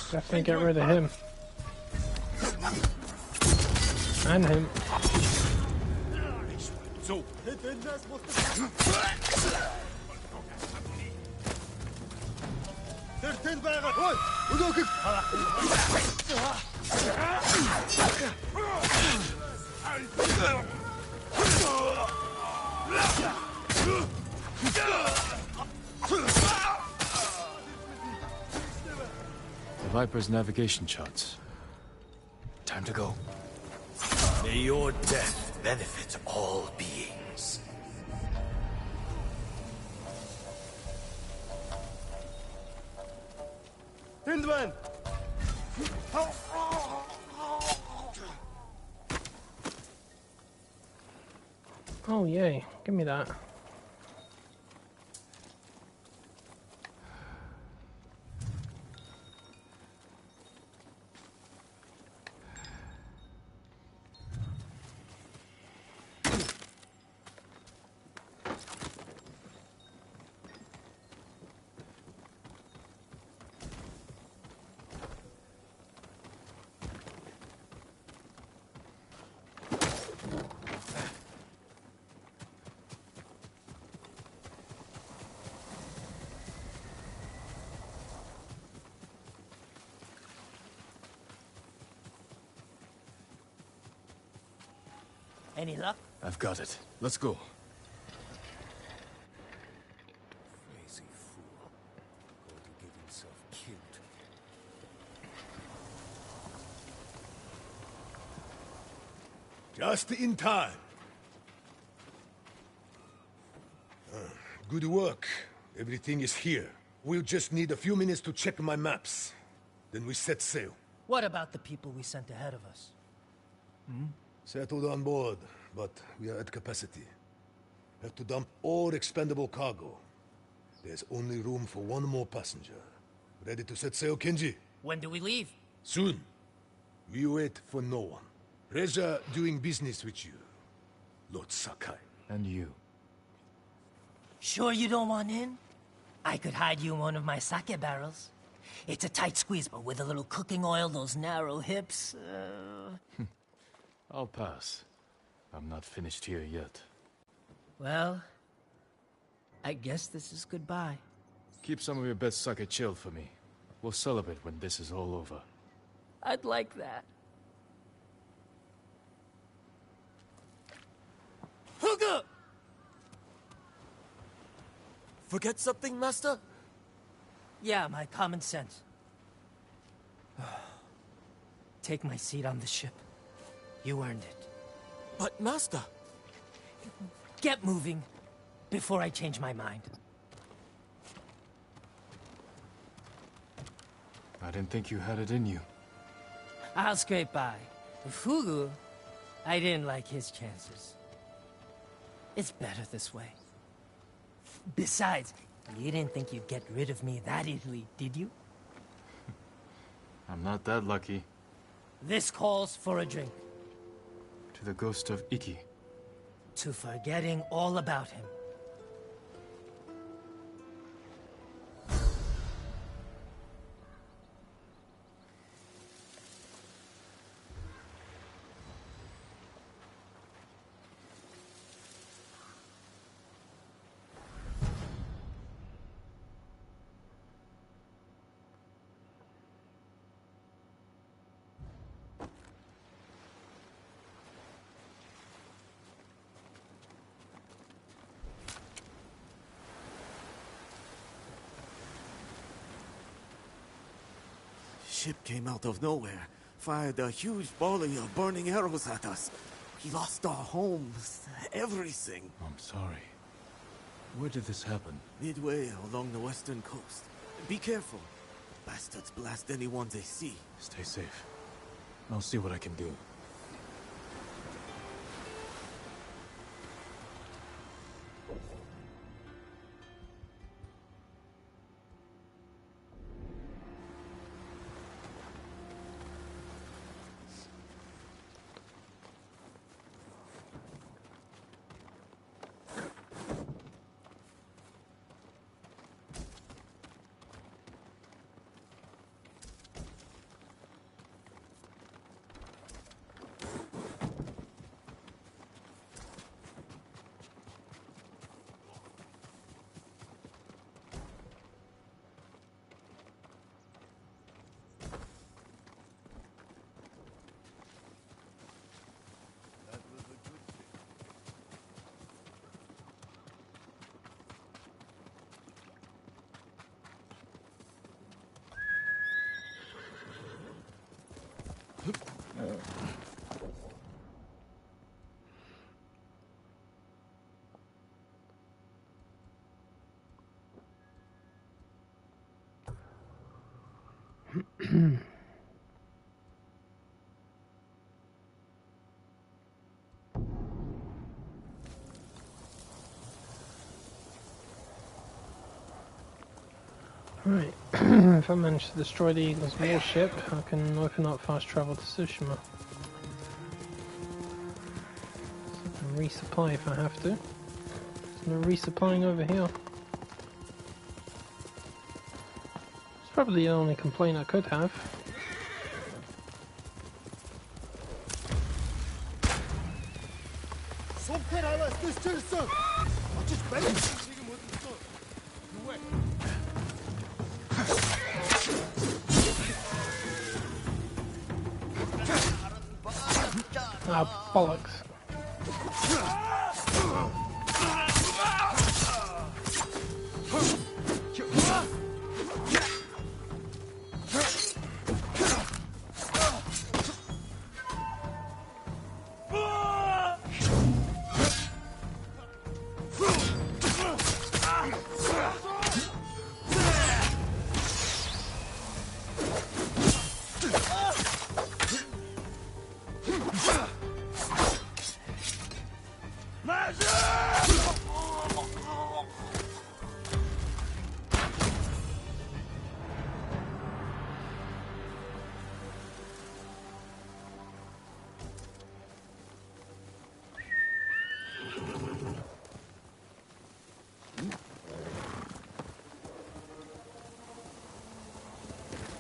Definitely get rid of him. And him. So. The Viper's navigation charts. Time to go. May your death benefit all beings. Hindman! Oh yay, give me that. Any luck? I've got it. Let's go. Crazy fool. Going to get himself killed. Just in time. Good work. Everything is here. We'll just need a few minutes to check my maps. Then we set sail. What about the people we sent ahead of us? Settled on board, but we are at capacity. Have to dump all expendable cargo. There's only room for one more passenger. Ready to set sail, Kenji? When do we leave? Soon. We wait for no one. Pleasure doing business with you, Lord Sakai. And you. Sure you don't want in? I could hide you in one of my sake barrels. It's a tight squeeze, but with a little cooking oil, those narrow hips... I'll pass. I'm not finished here yet. Well, I guess this is goodbye. Keep some of your best sake chilled for me. We'll celebrate when this is all over. I'd like that. Huga! Forget something, Master? Yeah, my common sense. Take my seat on the ship. You earned it. But, Master... Get moving, before I change my mind. I didn't think you had it in you. I'll scrape by. Fugu, I didn't like his chances. It's better this way. Besides, you didn't think you'd get rid of me that easily, did you? I'm not that lucky. This calls for a drink. To the ghost of Iki. To forgetting all about him. Ship came out of nowhere, fired a huge volley of burning arrows at us. We lost our homes, everything. I'm sorry. Where did this happen? Midway along the western coast. Be careful. Bastards blast anyone they see. Stay safe. I'll see what I can do. Right, if I manage to destroy the Eagle's warship, I can open up fast travel to Tsushima. And resupply if I have to. There's no resupplying over here. It's probably the only complaint I could have. Ah, bollocks.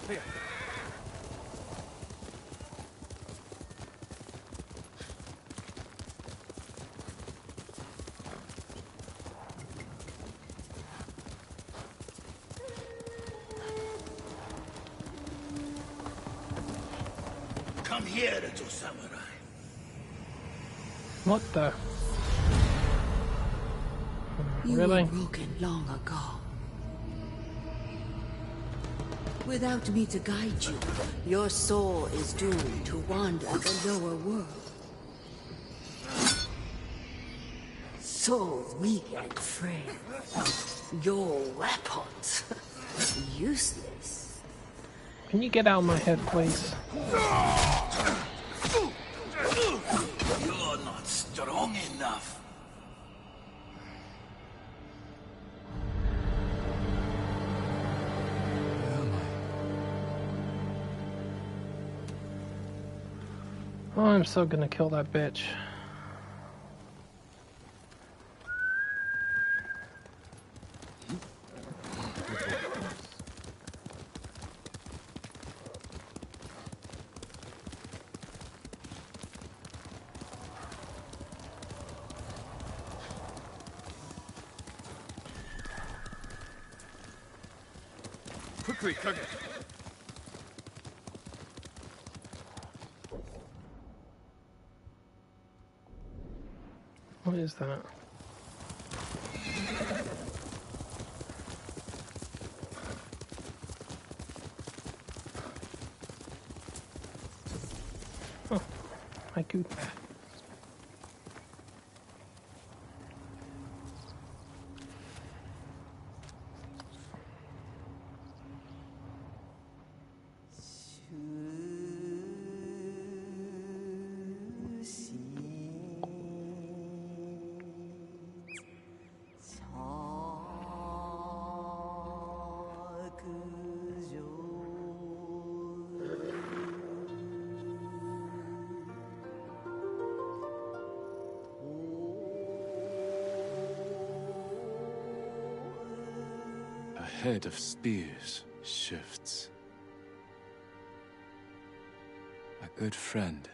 Here. Come here, little samurai. What the? You Really? were broken long ago. Without me to guide you, your soul is doomed to wander the lower world. So weak and frail. Your weapons, useless. Can you get out of my head, please? You're not strong enough. Oh, I'm so gonna kill that bitch. Quickly, Kage. What is that? Oh, my goop. A head of spears shifts. A good friend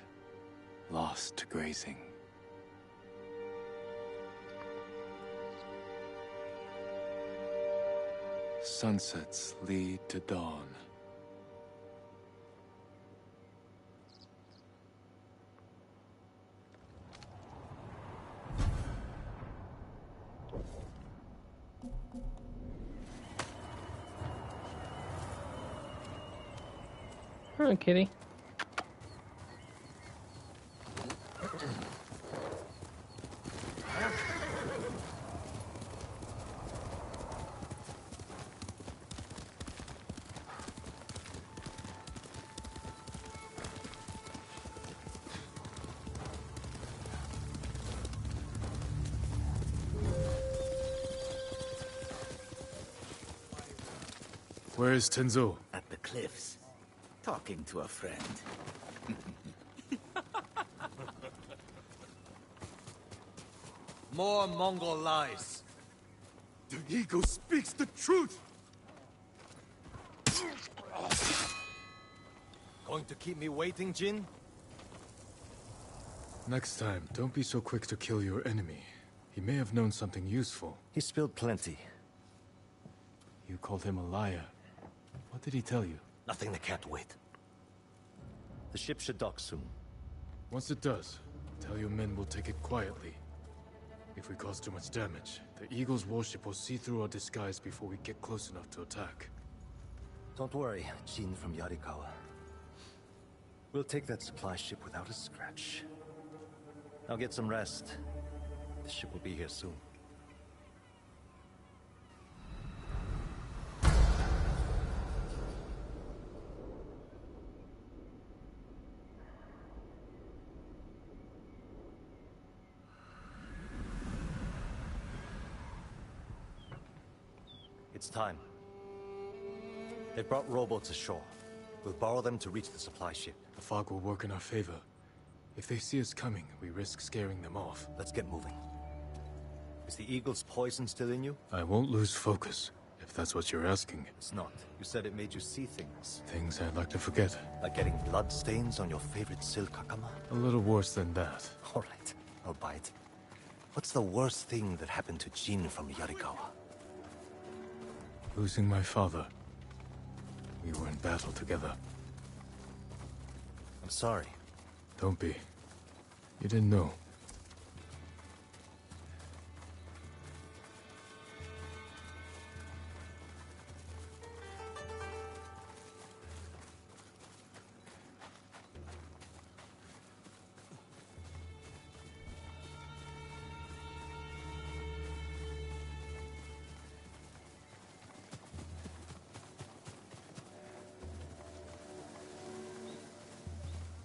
lost to grazing. Sunsets lead to dawn. Hello, kitty. Where is Tenzo? At the cliffs, talking to a friend. More Mongol lies. The eagle speaks the truth! Going to keep me waiting, Jin? Next time, don't be so quick to kill your enemy. He may have known something useful. He spilled plenty. You called him a liar. What did he tell you? Nothing that can't wait. The ship should dock soon. Once it does, tell your men we'll take it quietly. If we cause too much damage, the Eagle's warship will see through our disguise before we get close enough to attack. Don't worry, Jin from Yarikawa. We'll take that supply ship without a scratch. Now get some rest. The ship will be here soon. It's time. They've brought rowboats ashore. We'll borrow them to reach the supply ship. The fog will work in our favor. If they see us coming, we risk scaring them off. Let's get moving. Is the eagle's poison still in you? I won't lose focus, if that's what you're asking. It's not. You said it made you see things. Things I'd like to forget. Like getting blood stains on your favorite silk hakama? A little worse than that. All right, I'll buy it. What's the worst thing that happened to Jin from Yarikawa? Losing my father. We were in battle together. I'm sorry. Don't be. You didn't know.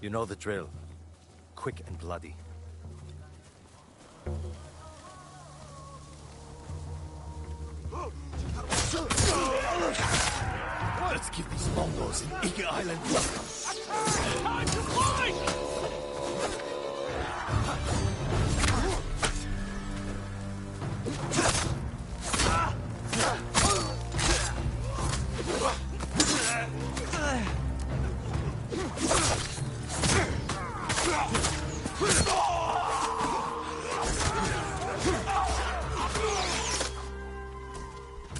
You know the drill. Quick and bloody. Let's give these Mongols in Iki Island welcome. Time to fight!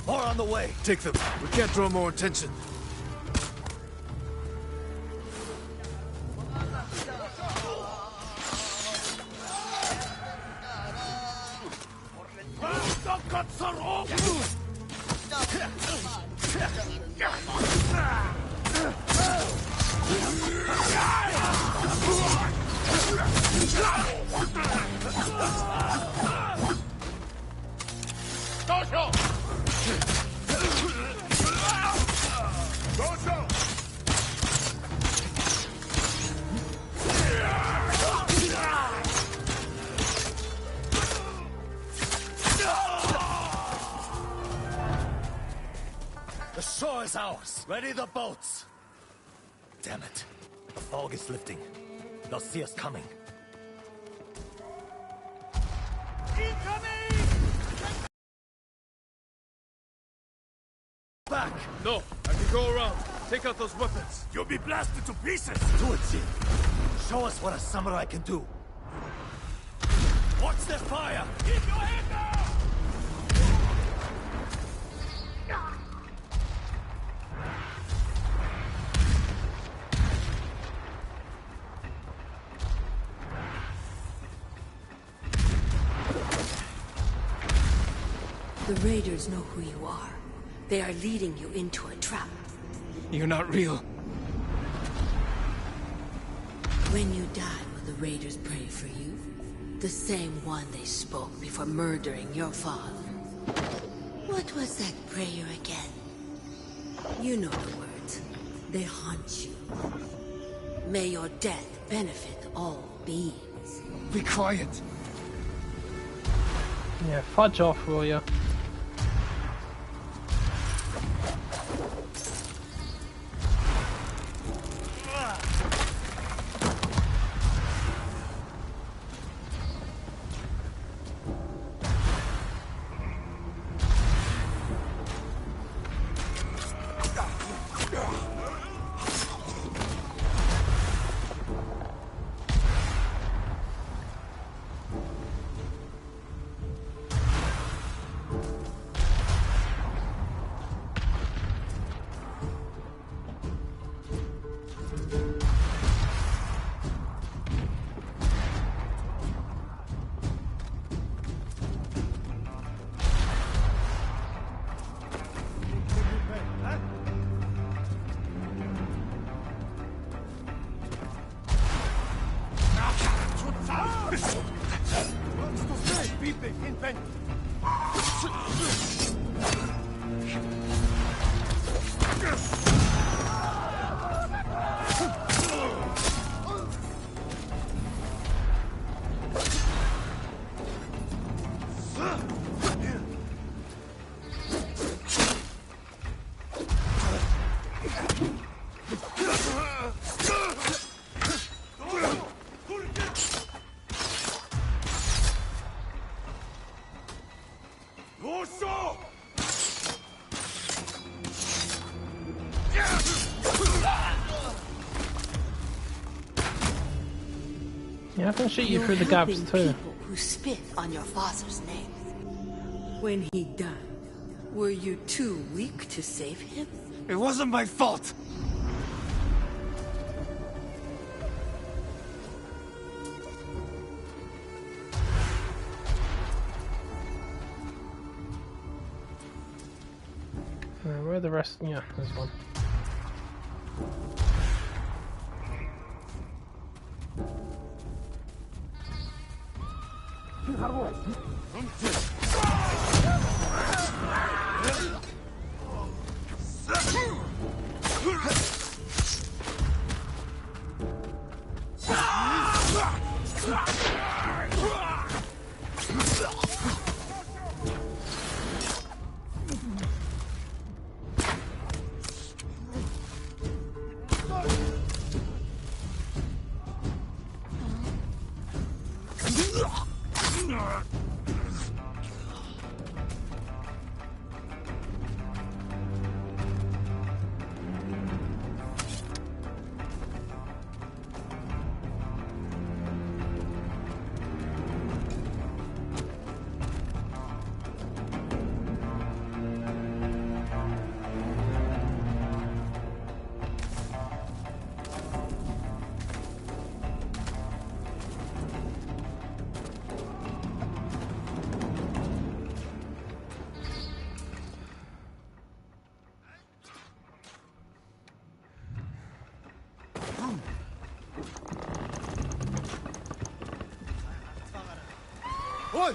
More on the way. Take them. We can't draw more attention. The shore is ours. Ready the boats. Damn it. The fog is lifting. They'll see us coming. Back! No, I can go around. Take out those weapons. You'll be blasted to pieces! Do it, Jin. Show us what a samurai can do. Watch their fire! Keep your head down! The raiders know who you are. They are leading you into a trap. You're not real. When you die, will the raiders pray for you? The same one they spoke before murdering your father. What was that prayer again? You know the words. They haunt you. May your death benefit all beings. Be quiet. Yeah, fudge off, will ya? I can shoot you You're through the gaps helping too. people who spit on your father's name. When he died, were you too weak to save him? It wasn't my fault! Where are the rest? Yeah, there's one. Oi!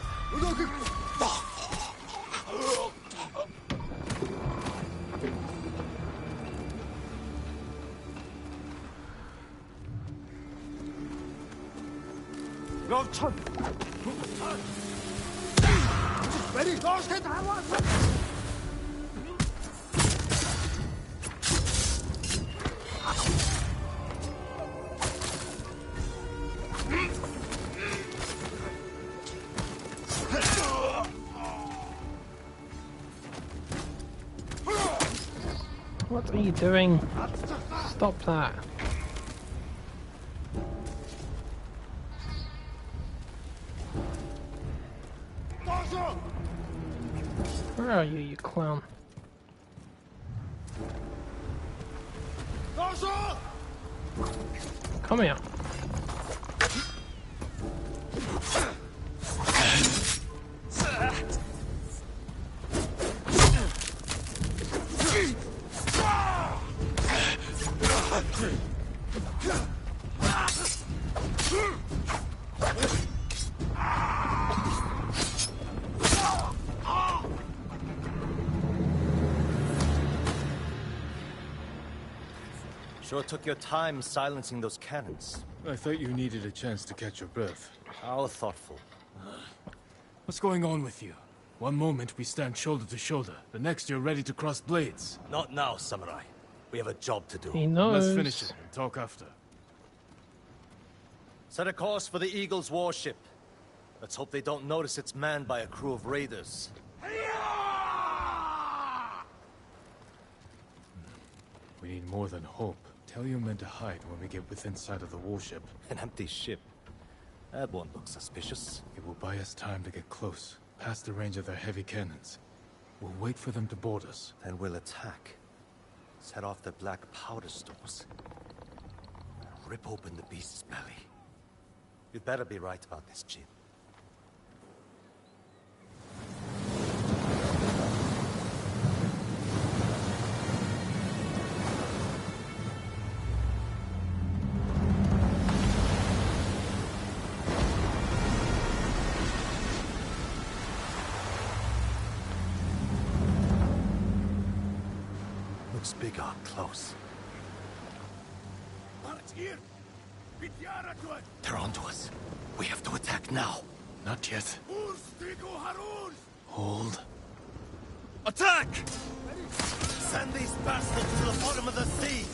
Ready? What are you doing? Stop that. Where are you, you clown? Come here. Sure took your time silencing those cannons. I thought you needed a chance to catch your breath. How thoughtful. What's going on with you? One moment we stand shoulder to shoulder, the next you're ready to cross blades. Not now, Samurai. We have a job to do. He knows. Let's finish it and talk after. Set a course for the Eagle's warship. Let's hope they don't notice it's manned by a crew of raiders. We need more than hope. Tell your men to hide when we get within sight of the warship. An empty ship. That won't look suspicious. It will buy us time to get close, past the range of their heavy cannons. We'll wait for them to board us. Then we'll attack. Set off their black powder stores. Rip open the beast's belly. You'd better be right about this, Jin. Looks big up close. They're onto us. We have to attack now. Not yet. Hold. Attack! Send these bastards to the bottom of the sea!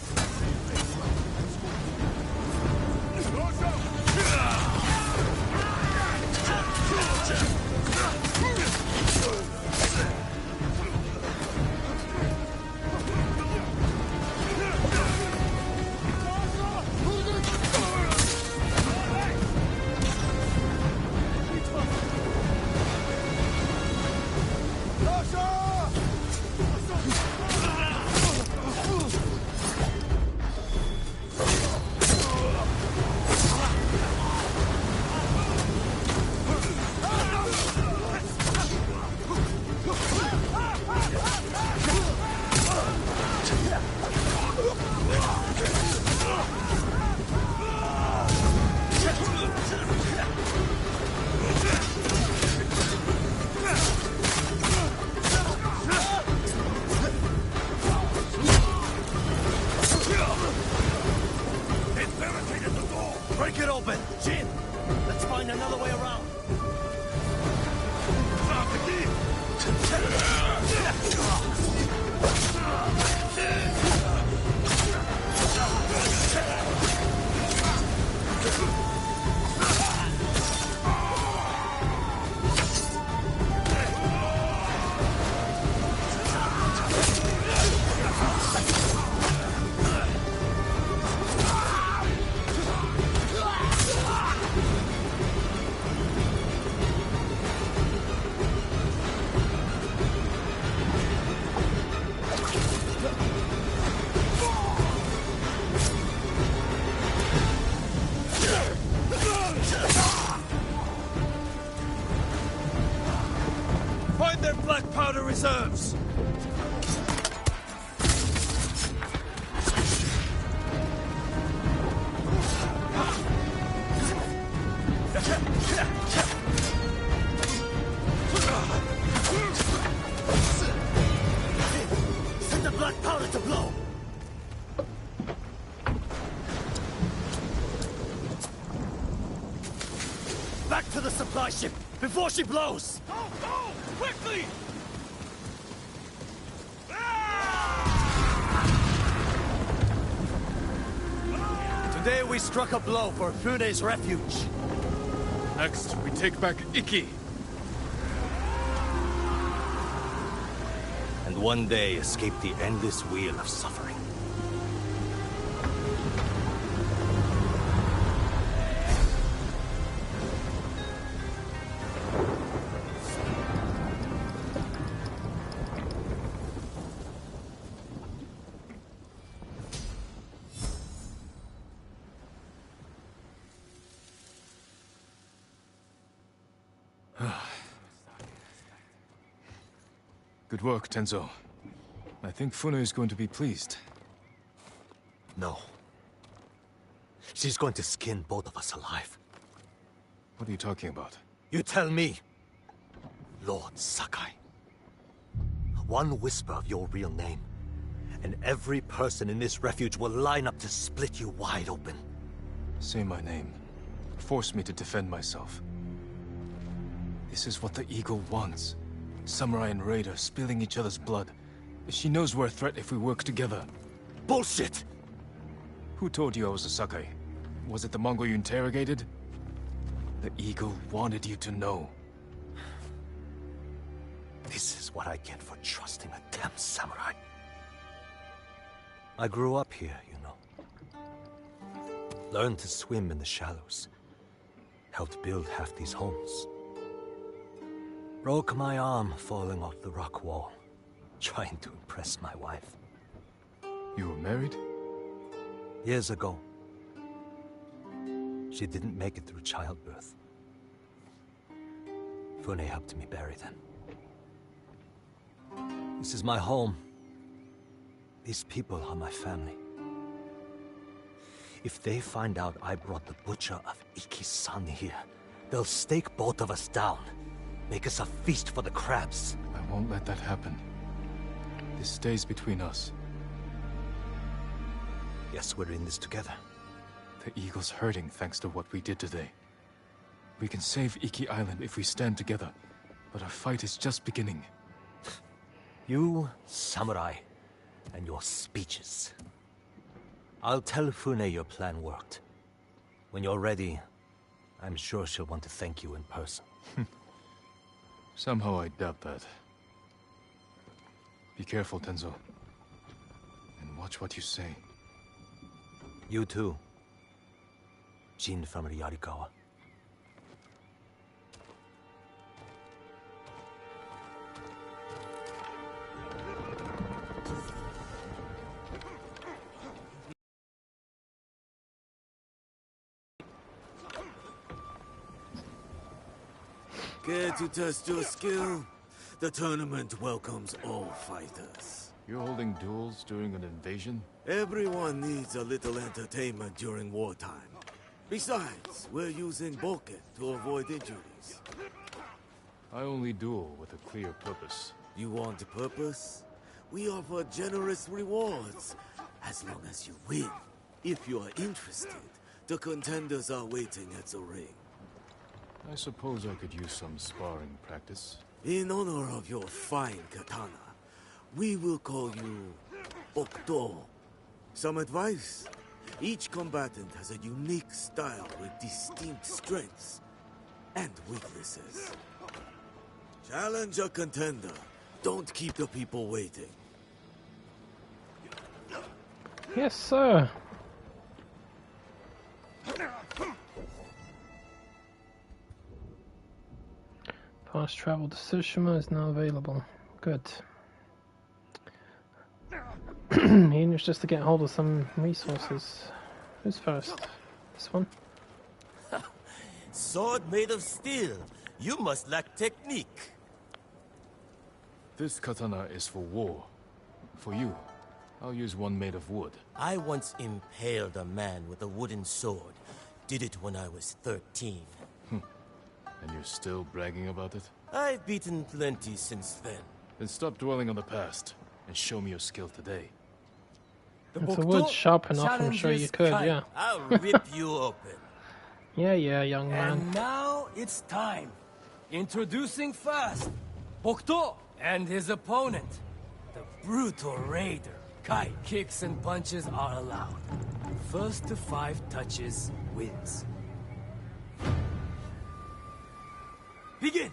nerves! Send the black powder to blow! Back to the supply ship before she blows! Go! Go! Quickly! Today we struck a blow for Fune's refuge. Next, we take back Iki. And one day escape the endless wheel of suffering. Good work, Tenzo. I think Fune is going to be pleased. No. She's going to skin both of us alive. What are you talking about? You tell me, Lord Sakai. One whisper of your real name, and every person in this refuge will line up to split you wide open. Say my name. Force me to defend myself. This is what the Eagle wants. Samurai and Raider spilling each other's blood. She knows we're a threat if we work together. Bullshit! Who told you I was a Sakai? Was it the Mongol you interrogated? The Eagle wanted you to know. This is what I get for trusting a damn samurai. I grew up here, you know. Learned to swim in the shallows. Helped build half these homes. Broke my arm falling off the rock wall, trying to impress my wife. You were married? Years ago. She didn't make it through childbirth. Fune helped me bury them. This is my home. These people are my family. If they find out I brought the butcher of Iki's son here, they'll stake both of us down. Make us a feast for the crabs. I won't let that happen. This stays between us. Yes, we're in this together. The Eagle's hurting thanks to what we did today. We can save Iki Island if we stand together, but our fight is just beginning. You, samurai, and your speeches. I'll tell Fune your plan worked. When you're ready, I'm sure she'll want to thank you in person. Somehow I doubt that. Be careful, Tenzo. And watch what you say. You too. Jin from Yarikawa. Care to test your skill? The tournament welcomes all fighters. You're holding duels during an invasion? Everyone needs a little entertainment during wartime. Besides, we're using Boken to avoid injuries. I only duel with a clear purpose. You want a purpose? We offer generous rewards, as long as you win. If you are interested, the contenders are waiting at the ring. I suppose I could use some sparring practice. In honor of your fine katana, we will call you Okto. Some advice? Each combatant has a unique style with distinct strengths and weaknesses. Challenge a contender. Don't keep the people waiting. Yes, sir. Fast travel to Tsushima is now available. Good. He needs just to get hold of some resources. Who's first? This one? Sword made of steel. You must lack technique. This katana is for war. For you, I'll use one made of wood. I once impaled a man with a wooden sword. Did it when I was 13. And you're still bragging about it? I've beaten plenty since then. Then stop dwelling on the past, and show me your skill today. If the wood's sharp enough, I'm sure you could, yeah. I'll rip you open. Yeah, young man. And now it's time. Introducing first, Bokto and his opponent, the brutal raider. Kai. Kicks and punches are allowed. First to 5 touches wins. Begin!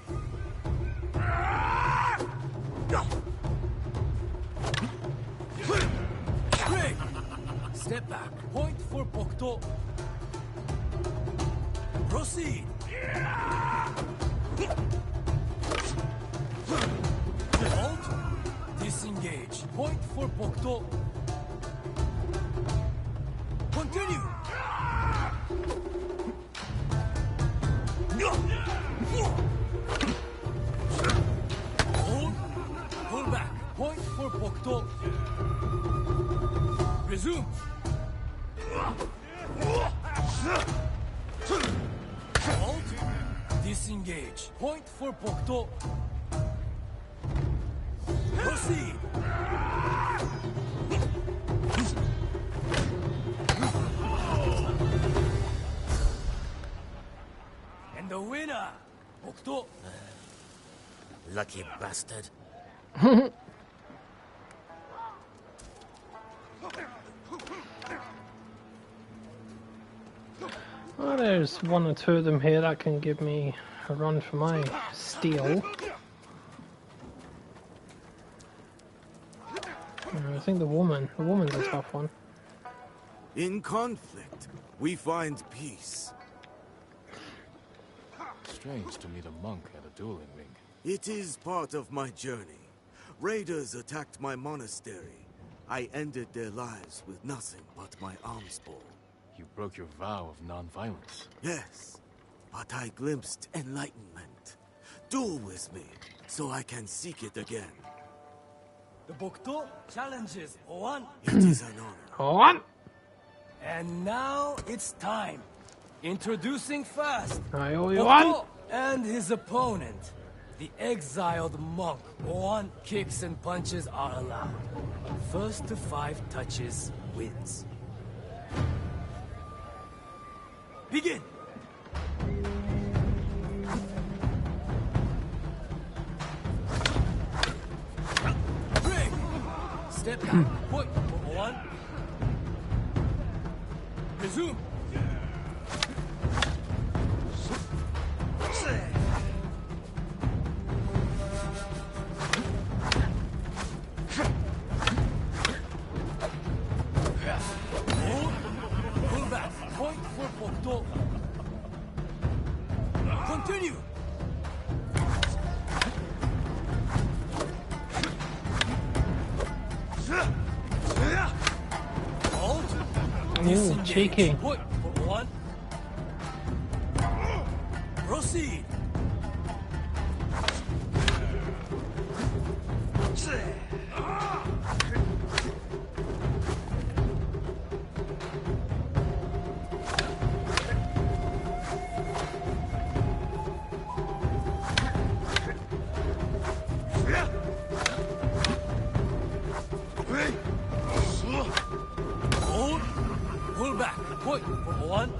Break! Step back. Point for Bokto. Proceed! Hold. Disengage. Point for Bokto. Continue! Hold. Pull back. Point for Bokto. Resume. Hold. Disengage. Point for Bokto. Proceed. And the winner, Bokto. Lucky bastard. Well, there's 1 or 2 of them here that can give me a run for my steel. I think the woman's a tough one. In conflict, we find peace. Strange to meet a monk at a dueling ring. It is part of my journey. Raiders attacked my monastery. I ended their lives with nothing but my alms bowl. You broke your vow of non-violence. Yes, but I glimpsed enlightenment. Duel with me, so I can seek it again. The Bokto challenges Oan. It is an honor. Oan! And now it's time. Introducing first, I owe you one. Bokto and his opponent, the exiled monk. Oan. Kicks and punches are allowed. First to 5 touches wins. Begin! Break! Step back. Point for 1. Resume. Hold. Pull back. Point for Bokto. Continue. Hold. Ooh, cheeky. Point for 1. Proceed. Hold. Pull back. Point for 1.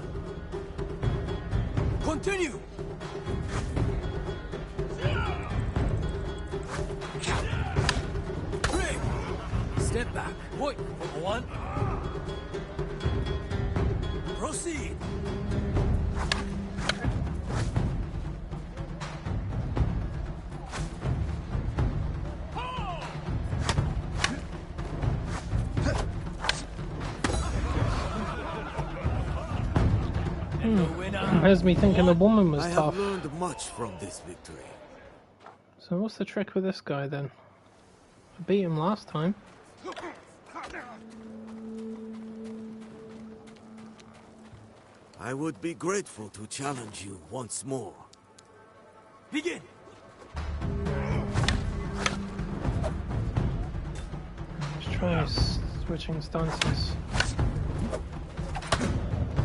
Continue. Break. Step back. Point for 1. Proceed. Has me thinking the woman was I tough. have learned much from this victory. So what's the trick with this guy then? I beat him last time. I would be grateful to challenge you once more. Begin. Try switching stances.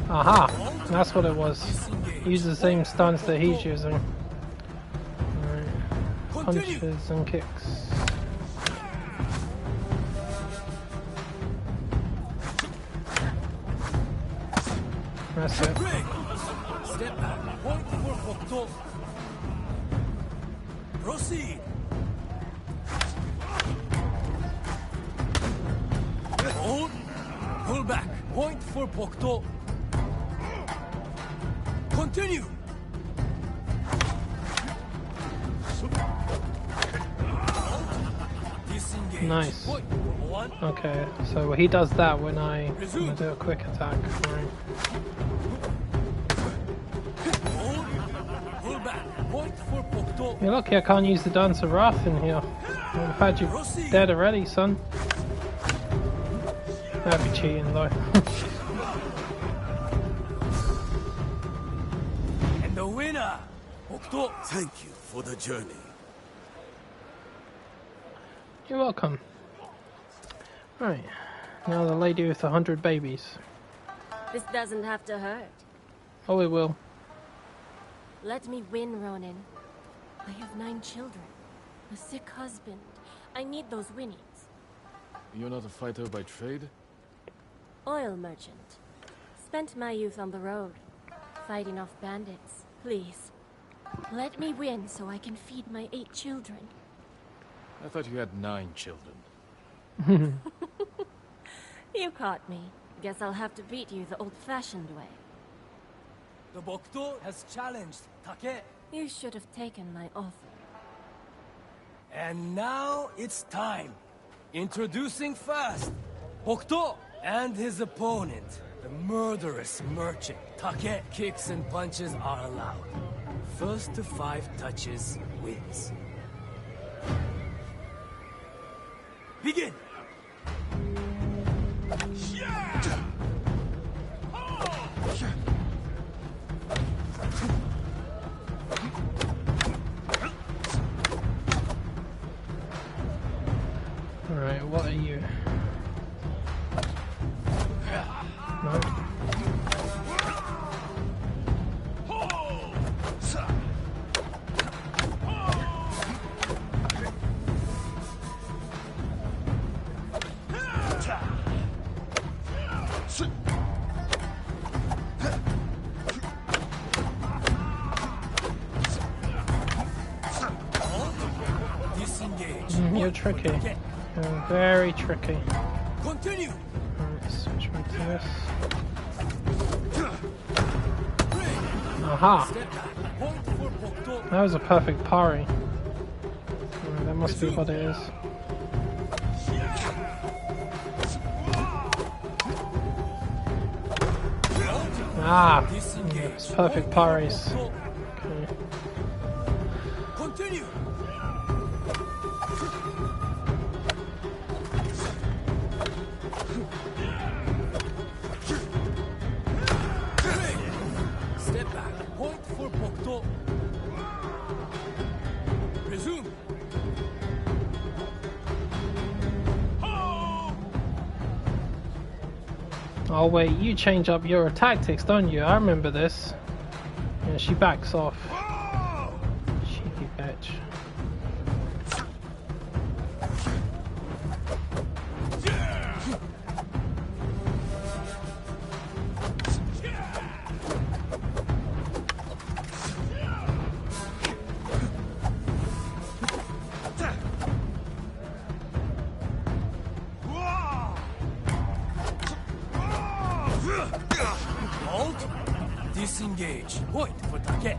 Aha! That's what it was. Use the same stance that he's using. Right. Punches and kicks. That's it. Step back. Point for Bokto. Proceed. Hold. Pull back. Point for Bokto. Continue. Disengage. Nice. Point for one. Okay, so he does that when I do a quick attack. Right. Pull back. Point for Bokto. You're lucky I can't use the Dance of Wrath in here. I would have had you dead already, son. That'd be cheating though. And the winner, Bokto. Thank you for the journey. You're welcome. Right, now the lady with 100 babies. This doesn't have to hurt. Oh, it will. Let me win, Ronin. I have 9 children. A sick husband. I need those winnings. You're not a fighter by trade? Oil merchant. Spent my youth on the road, fighting off bandits. Please, let me win so I can feed my 8 children. I thought you had 9 children. You caught me. Guess I'll have to beat you the old-fashioned way. The Bokto has challenged Take. You should have taken my offer. And now it's time. Introducing first, Bokto and his opponent, the murderous merchant. Take. Kicks and punches are allowed. First to 5 touches wins. Begin! Alright, what are you? No. You're tricky. You're very tricky. Continue. Alright, switch me to this. Aha! That was a perfect parry. Alright, that must be what it is. Ah! Yeah, it's perfect parries. Okay. Continue. Step back. Point for Bokto. Resume. Oh wait, you change up your tactics, don't you? I remember this. Yeah, she backs off. Cheeky bitch. Halt. Disengage. Point for Take.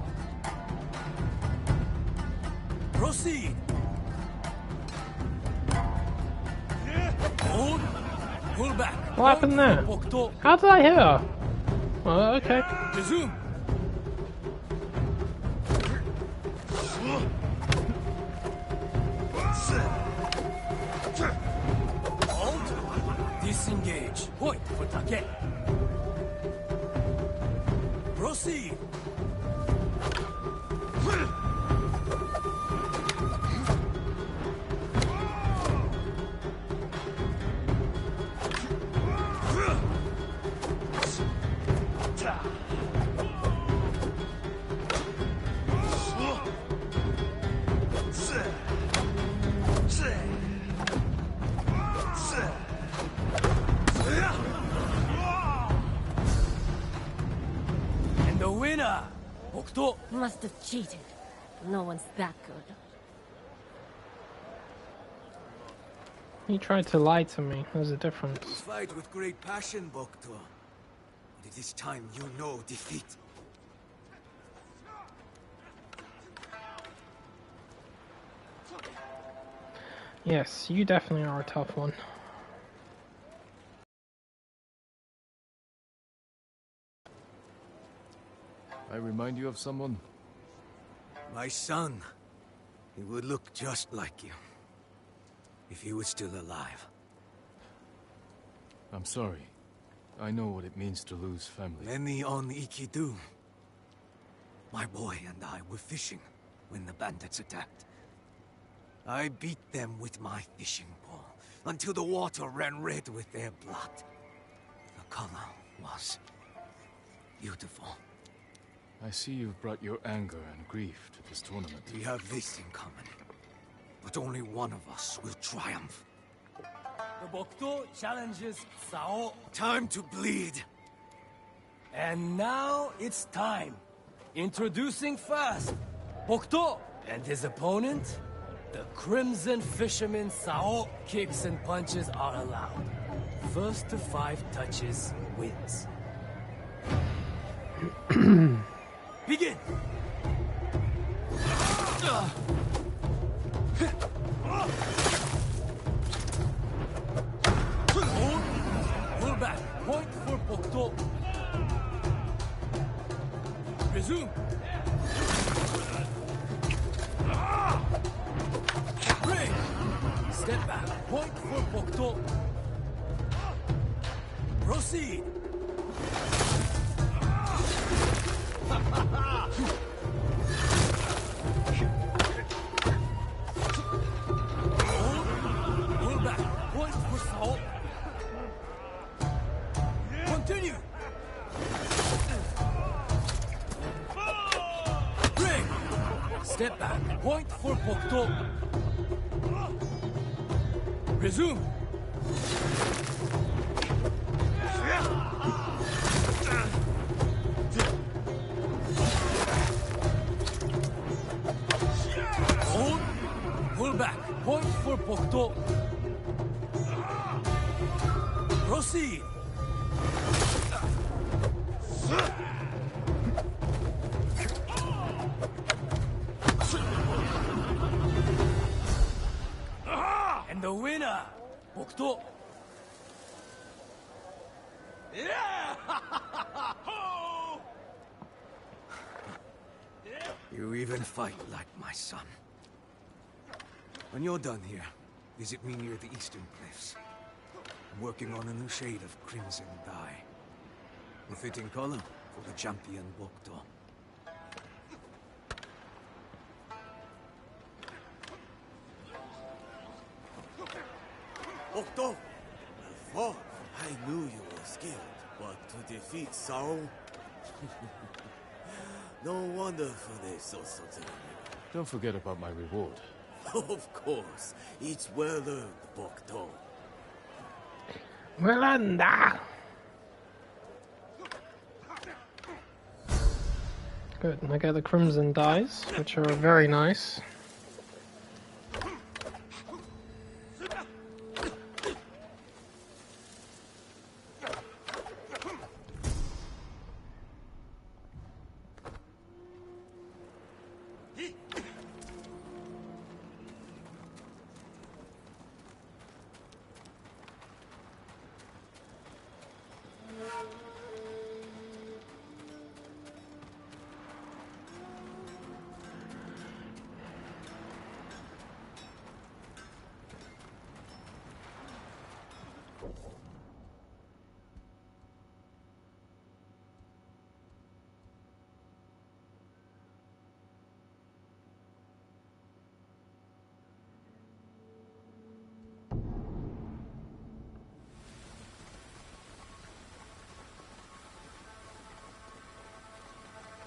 Proceed. Hold. Pull back. What happened there? Bokto. How did I hit her? Oh, okay. Resume. Halt. Disengage. Point for Take. Proceed. Bokto! Must have cheated. No one's that good. He tried to lie to me. There's a difference. You fight with great passion, Bokto. But it is time you know defeat. Yes, you definitely are a tough one. I remind you of someone? My son. He would look just like you. If he was still alive. I'm sorry. I know what it means to lose family. Many on Iki do. My boy and I were fishing when the bandits attacked. I beat them with my fishing pole until the water ran red with their blood. The color was beautiful. I see you've brought your anger and grief to this tournament. We have this in common. But only one of us will triumph. The Bokto challenges Sao. Time to bleed. And now it's time. Introducing first, Bokto and his opponent, the Crimson Fisherman Sao. Kicks and punches are allowed. First to 5 touches wins. Begin! Pull back. Point for Bokto. Resume. Break. Step back. Point for Bokto. Proceed. Pull back. Point for Sao. Continue. Break. Step back. Point for Bokto. Resume. Hold. Pull back. Point for Bokto. Proceed. And the winner, Bokto. Yeah! You even fight like my son. When you're done here, visit me near the eastern cliffs. I'm working on a new shade of crimson dye. A fitting color for the champion Bokto. Bokto! Before, I knew you were skilled, but to defeat Sao... No wonder for they so terrible. Don't forget about my reward. Of course. It's well earned, Bokto. Well done. Good, and I get the crimson dyes, which are very nice.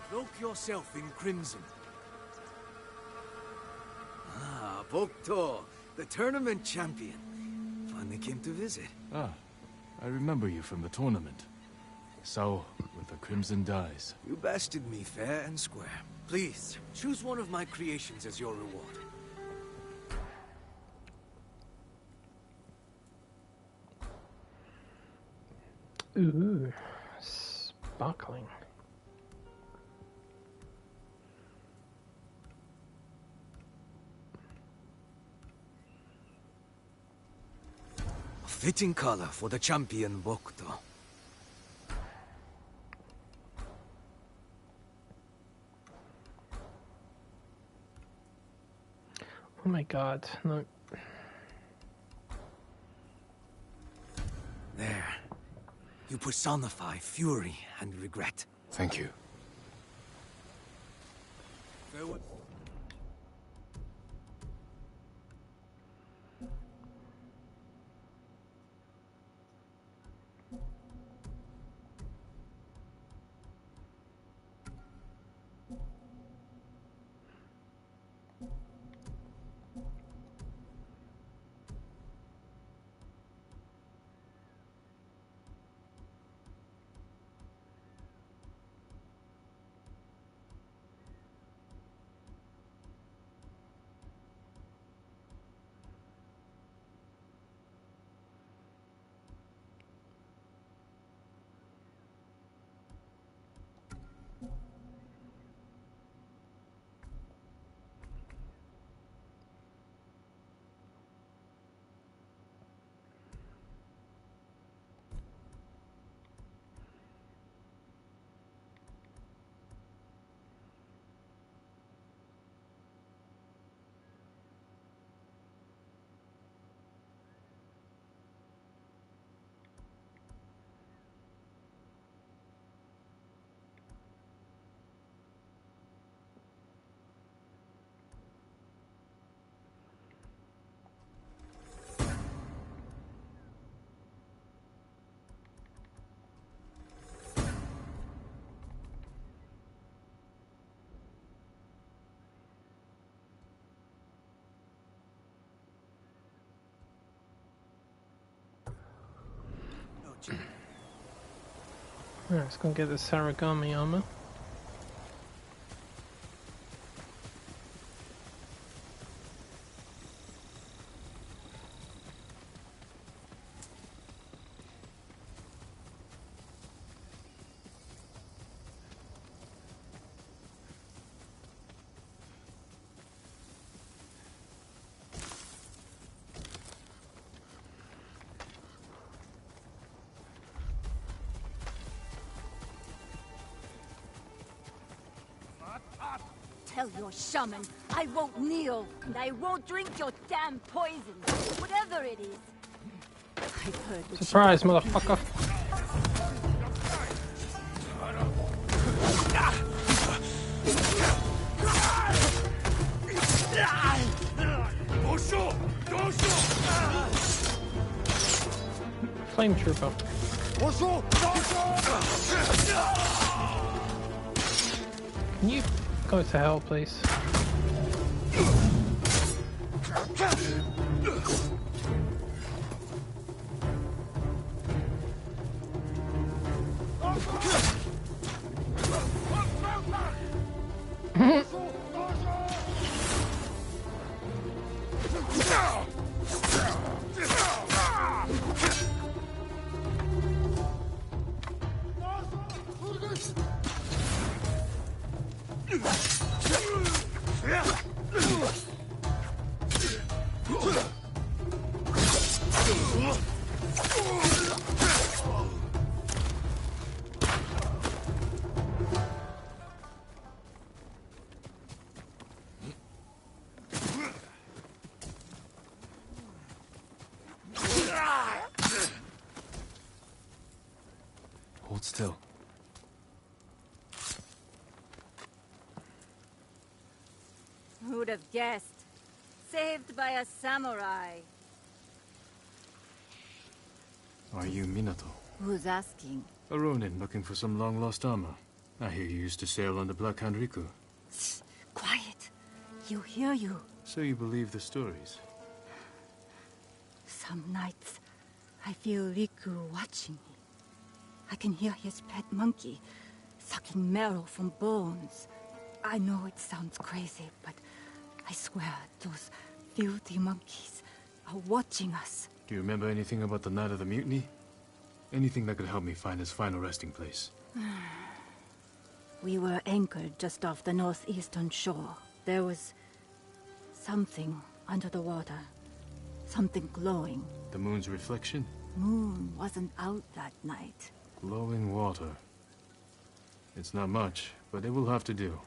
Cloak yourself in crimson. Ah, Bokto, the tournament champion. Finally came to visit. Ah, I remember you from the tournament. So, with the crimson dyes. You bested me fair and square. Please, choose one of my creations as your reward. Ooh, sparkling. A fitting color for the champion Bokuto. Oh my god, no. There. You personify fury and regret. Thank you. Farewell. Alright, let's go get the Sarigami armor. Tell your shaman I won't kneel, and I won't drink your damn poison, whatever it is. I've heard what Surprise, motherfucker. Flame trooper. Can you go to hell, please? Hold still. Who'd have guessed? Saved by a samurai. Are you Minato? Who's asking? A ronin looking for some long-lost armor. I hear you used to sail on the Black Hand Riku. Shh, quiet. He'll hear you. So you believe the stories? Some nights, I feel Riku watching me. I can hear his pet monkey sucking marrow from bones. I know it sounds crazy, but I swear those filthy monkeys are watching us. Do you remember anything about the night of the mutiny? Anything that could help me find his final resting place? We were anchored just off the northeastern shore. There was something under the water. Something glowing. The moon's reflection? Moon wasn't out that night. Glowing water. It's not much, but it will have to do.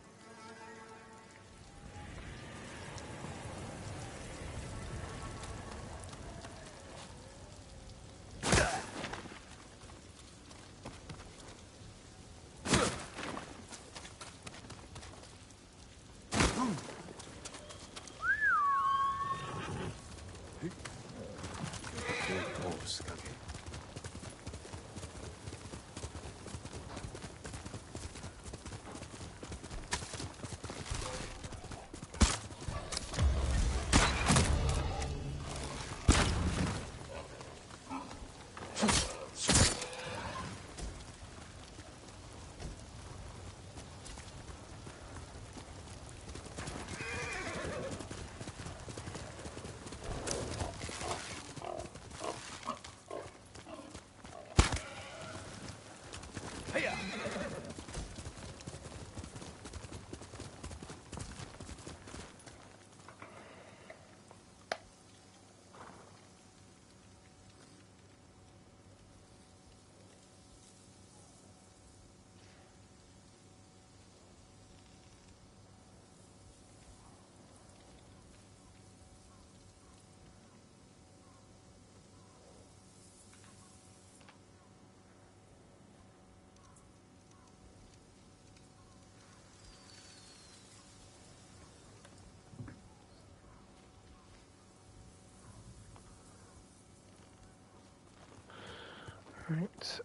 Right.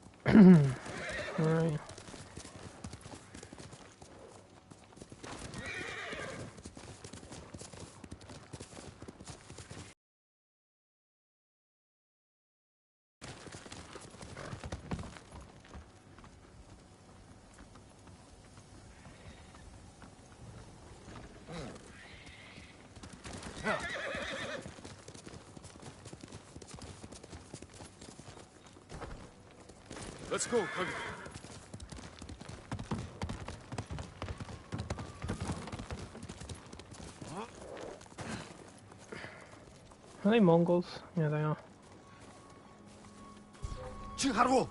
Right. Let's go, Kage. Are they Mongols? Yeah, they are. Chiharu!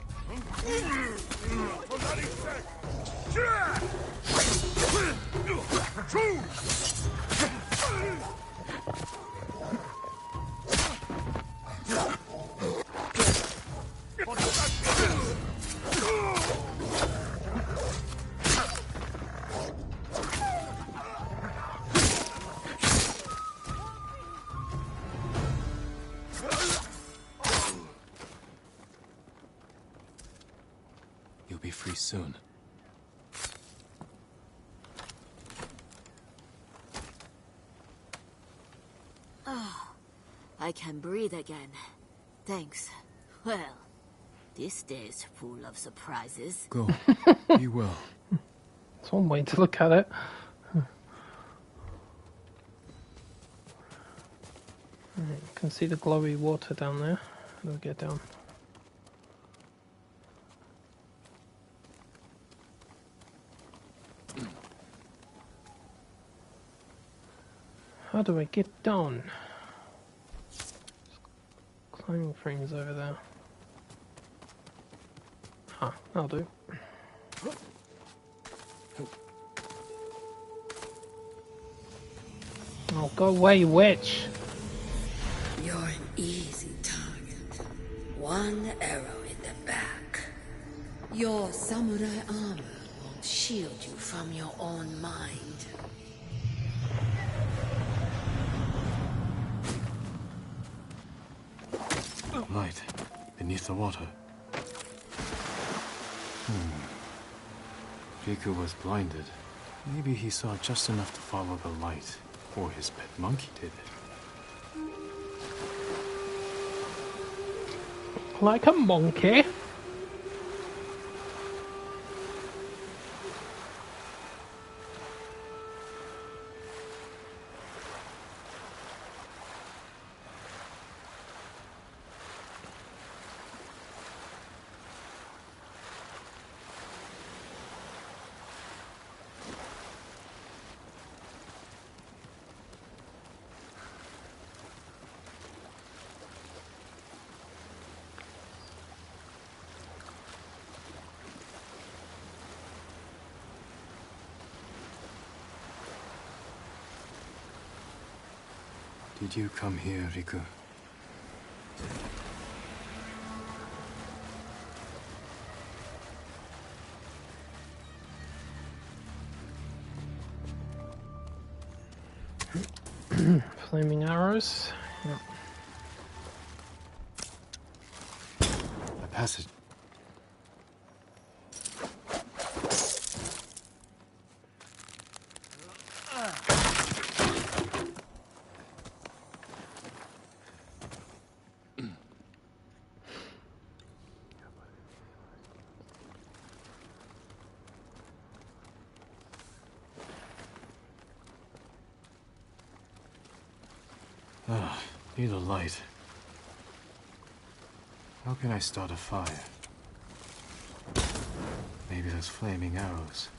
You'll be free soon. Oh, I can breathe again. Thanks. Well, this day is full of surprises. Go. Be well. That's one way to look at it. Right, you can see the glowy water down there. How do we get down? How do I get down? Climbing frames over there. Ah, that'll do. Oh, go away, witch! You're an easy target. One arrow in the back. Your samurai armor won't shield you from your own mind. Light beneath the water. Riku was blinded. Maybe he saw just enough to follow the light, or his pet monkey did it. Like a monkey? Did you come here, Riku? Flaming arrows. Yep. A passage. Need a light. How can I start a fire? Maybe those flaming arrows.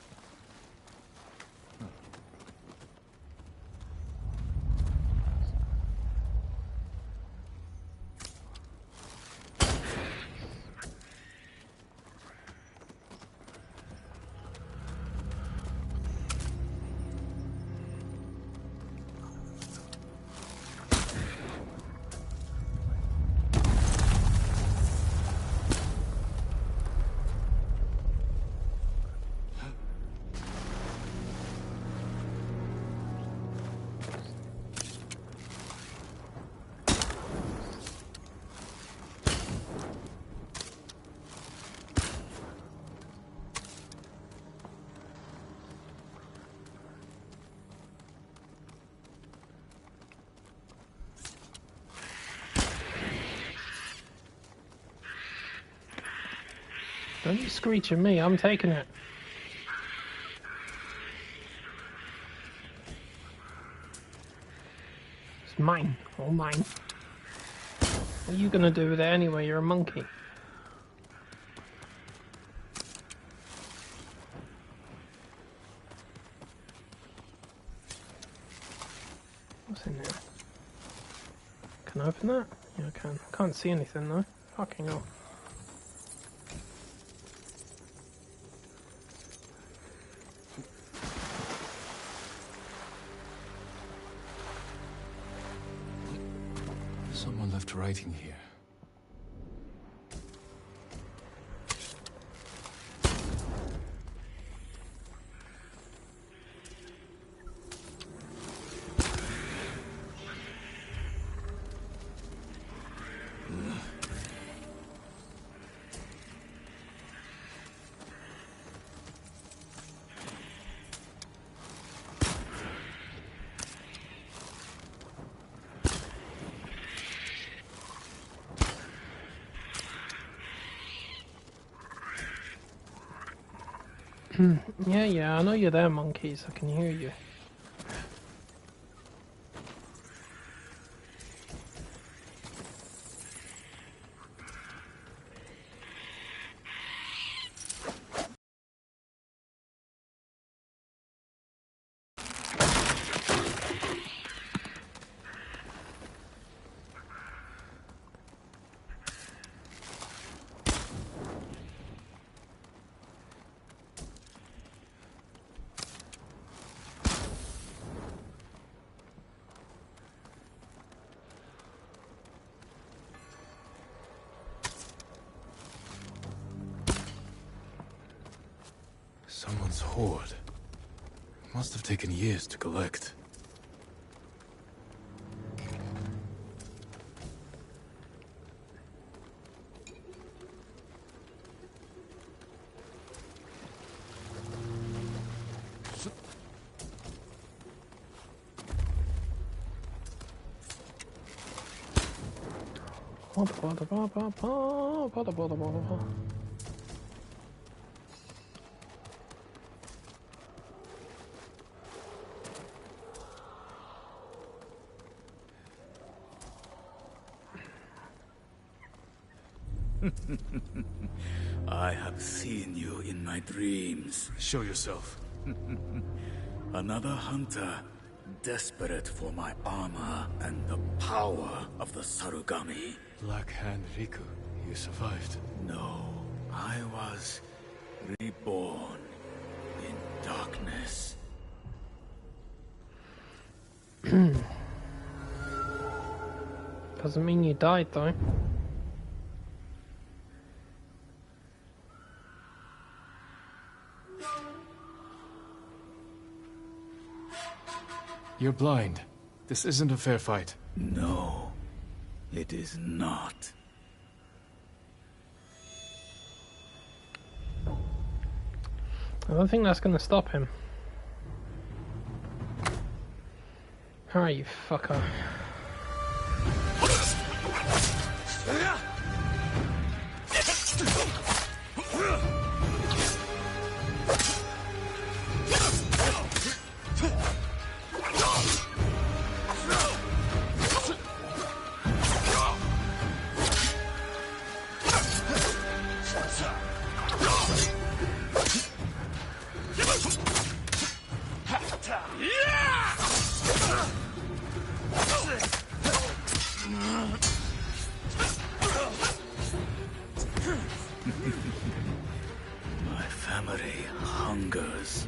Don't you screech at me, I'm taking it. It's mine, all mine. What are you gonna do with it anyway? You're a monkey. What's in there? Can I open that? Yeah, I can. Can't see anything though. Fucking hell. Someone left writing here. Yeah, I know you're there, monkeys. I can hear you. Someone's hoard. Must have taken years to collect. I have seen you in my dreams. Show yourself. Another hunter, desperate for my armor and the power of the Sarugami. Black Hand Riku, you survived. No, I was reborn in darkness. Doesn't mean you died, though. You're blind. This isn't a fair fight. No, it is not. I don't think that's gonna stop him. Alright, you fucker. My family hungers.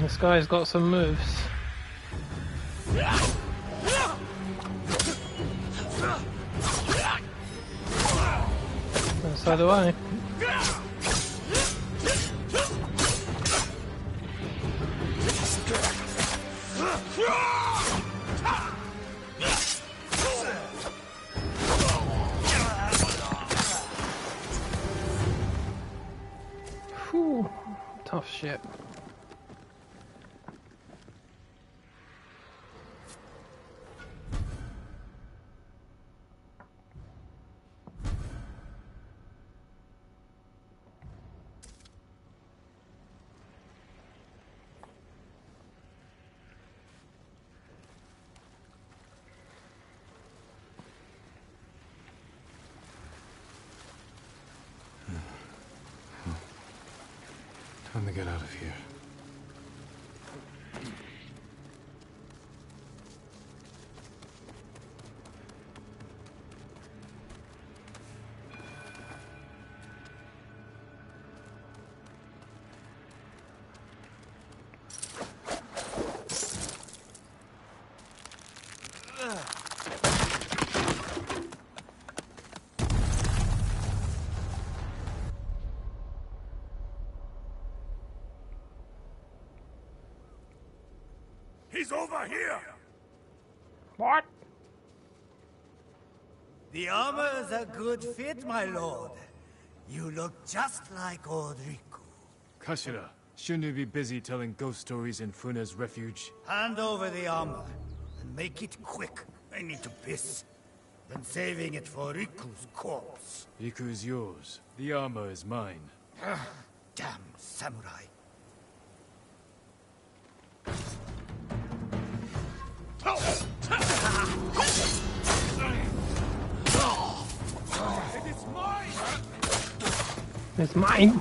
This guy's got some moves. And so do I. Whew, tough shit. Time to get out of here. He's over here! What? The armor is a good fit, my lord. You look just like old Riku. Kashira, shouldn't you be busy telling ghost stories in Funa's refuge? Hand over the armor, and make it quick. I need to piss. Then saving it for Riku's corpse. Riku's yours. The armor is mine. Damn samurai. It's mine!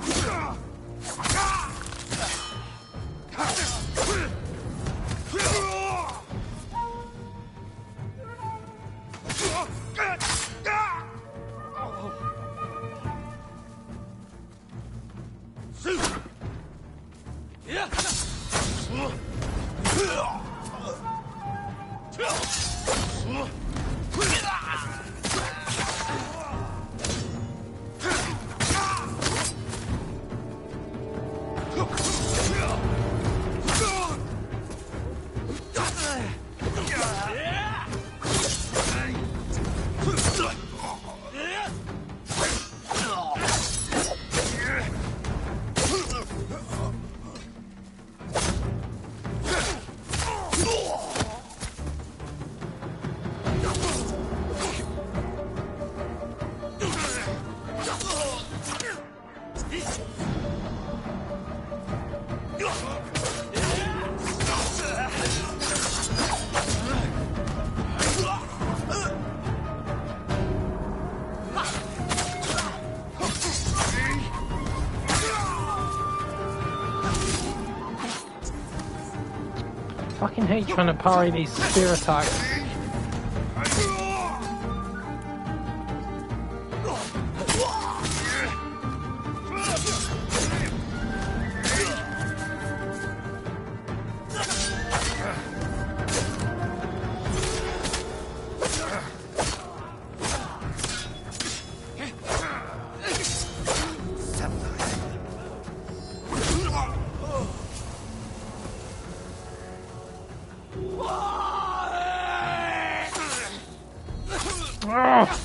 It's mine! fucking hate trying to parry these spear attacks.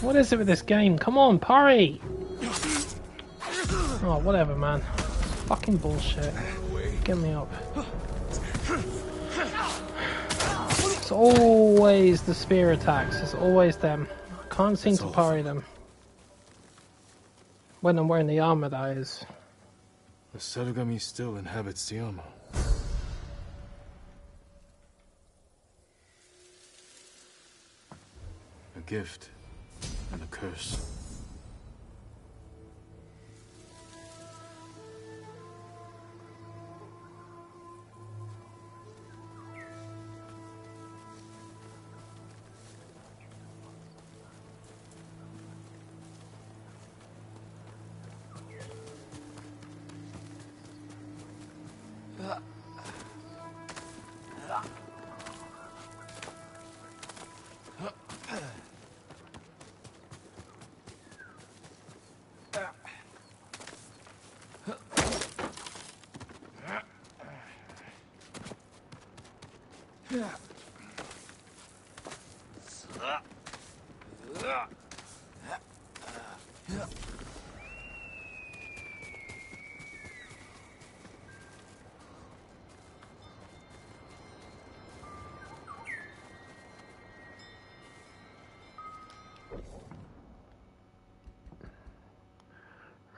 What is it with this game? Come on, parry! Oh, whatever, man. Fucking bullshit. Get me up. It's always the spear attacks. It's always them. I can't seem to parry them. When I'm wearing the armor, that is. The Sarugami still inhabits the armor. A gift and a curse.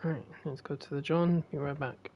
Right, let's go to the John. Be right back.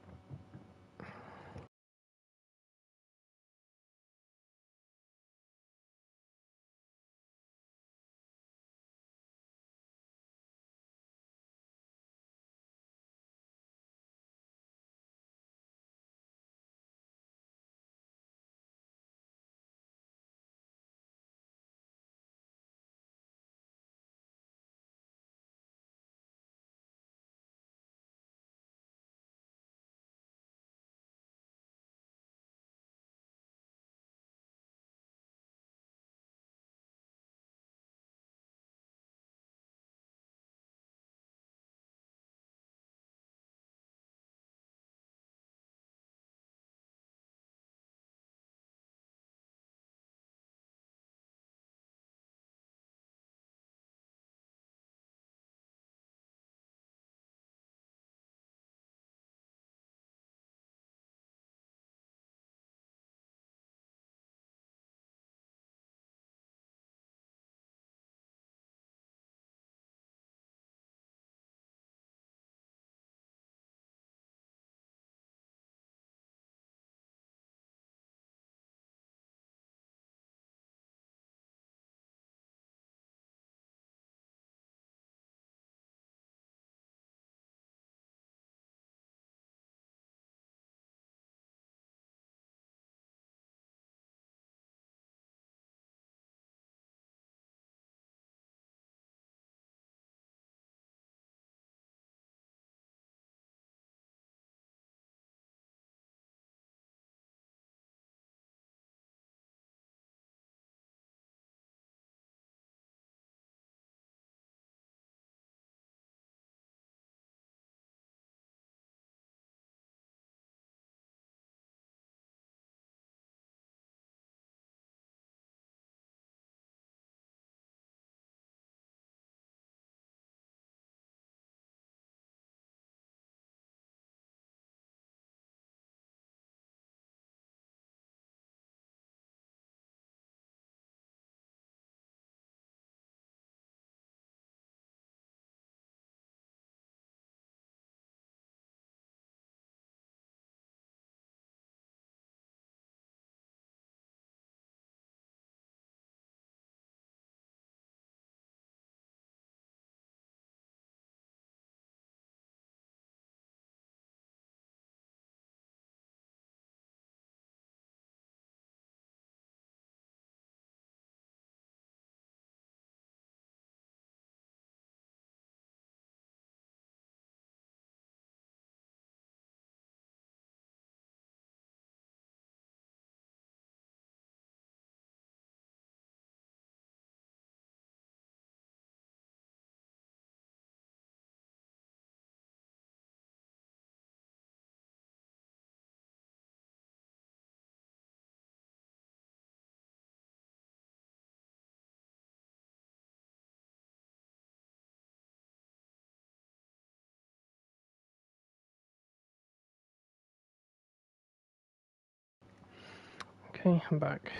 Okay, I'm back.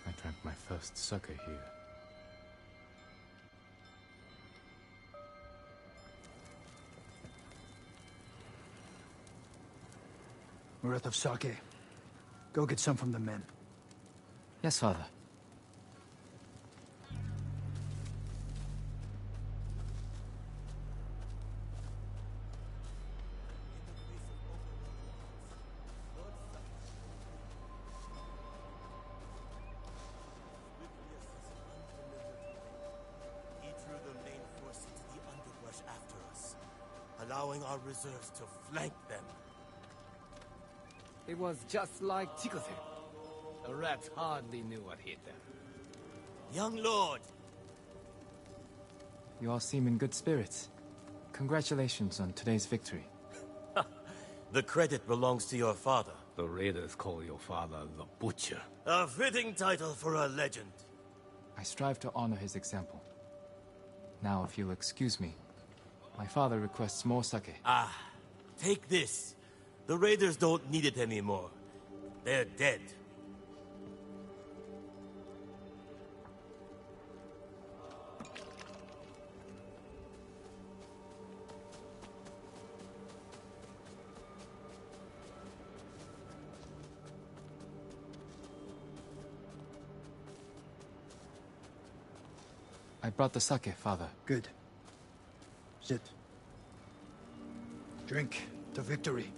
I drank my first sake here. We're out of sake. Go get some from the men. Yes, Father. He drew the main force into the underbrush after us, allowing our reserves to flank them. It was just like Chikose. The rats hardly knew what hit them. Young Lord! You all seem in good spirits. Congratulations on today's victory. The credit belongs to your father. The raiders call your father the Butcher. A fitting title for a legend. I strive to honor his example. Now, if you'll excuse me, my father requests more sake. Ah, take this. The raiders don't need it anymore. They're dead. I brought the sake, Father. Good. Sit. Drink to victory.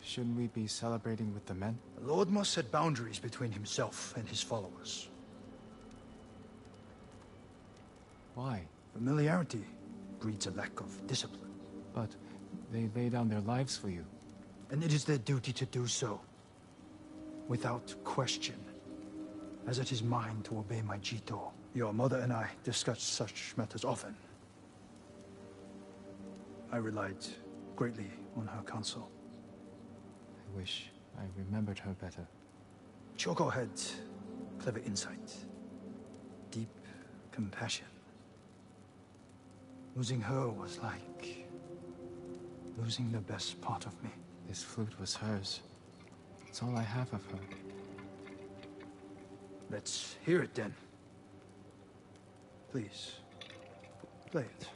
Shouldn't we be celebrating with the men? The Lord must set boundaries between himself and his followers. Why? Familiarity breeds a lack of discipline. But they lay down their lives for you. And it is their duty to do so. Without question. As it is mine to obey my Jito. Your mother and I discussed such matters often. I relied greatly on her counsel. I wish I remembered her better. Choco had clever insight. Deep compassion. Losing her was like losing the best part of me. This flute was hers. It's all I have of her. Let's hear it then. Please, play it.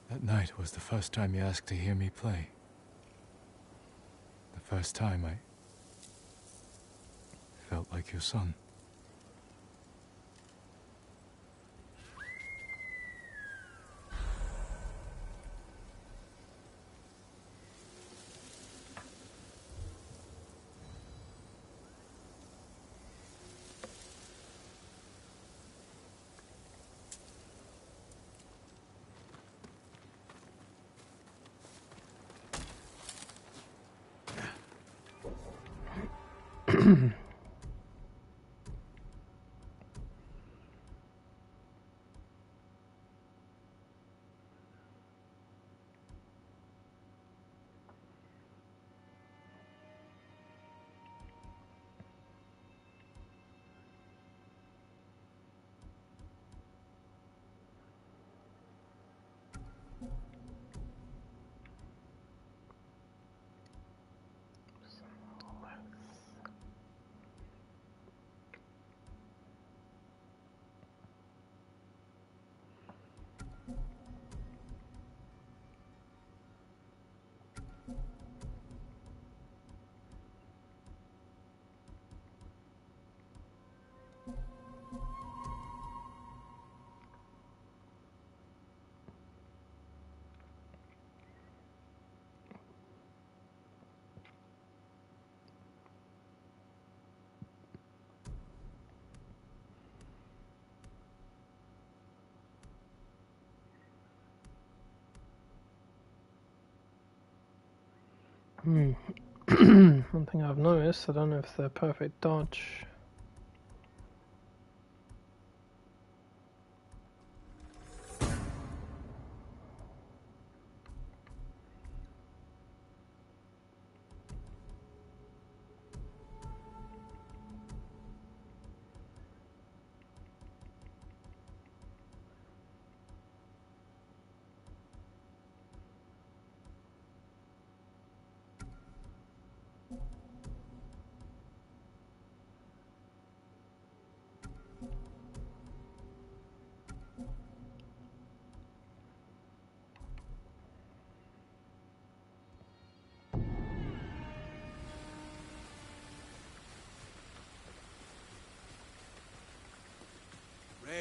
That night was the first time you asked to hear me play. The first time I felt like your son. One thing I've noticed, I don't know if they're perfect dodge.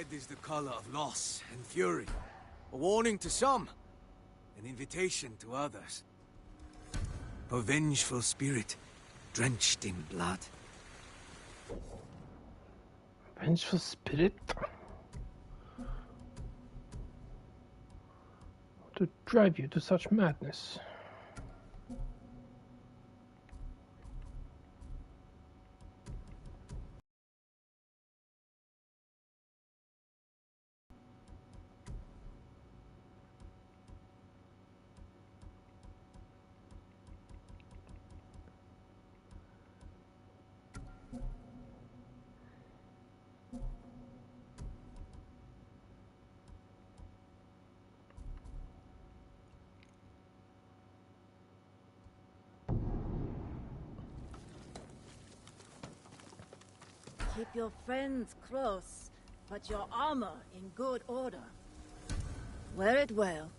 Red is the color of loss and fury. A warning to some, an invitation to others. A vengeful spirit, drenched in blood. Vengeful spirit? What would drive you to such madness? Keep your friends close, but your armor in good order. Wear it well.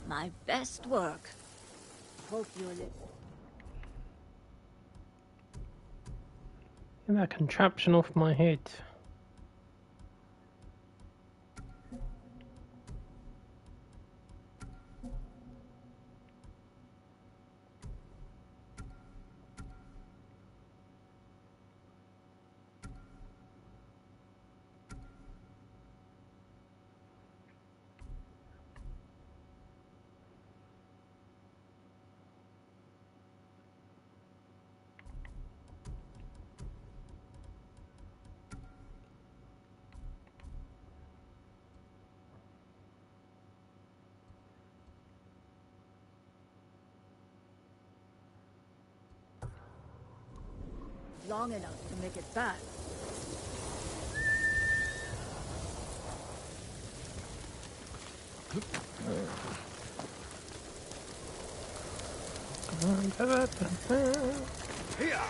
My best work. Hope you'll... Get that contraption off my head. long enough to make it back. Here!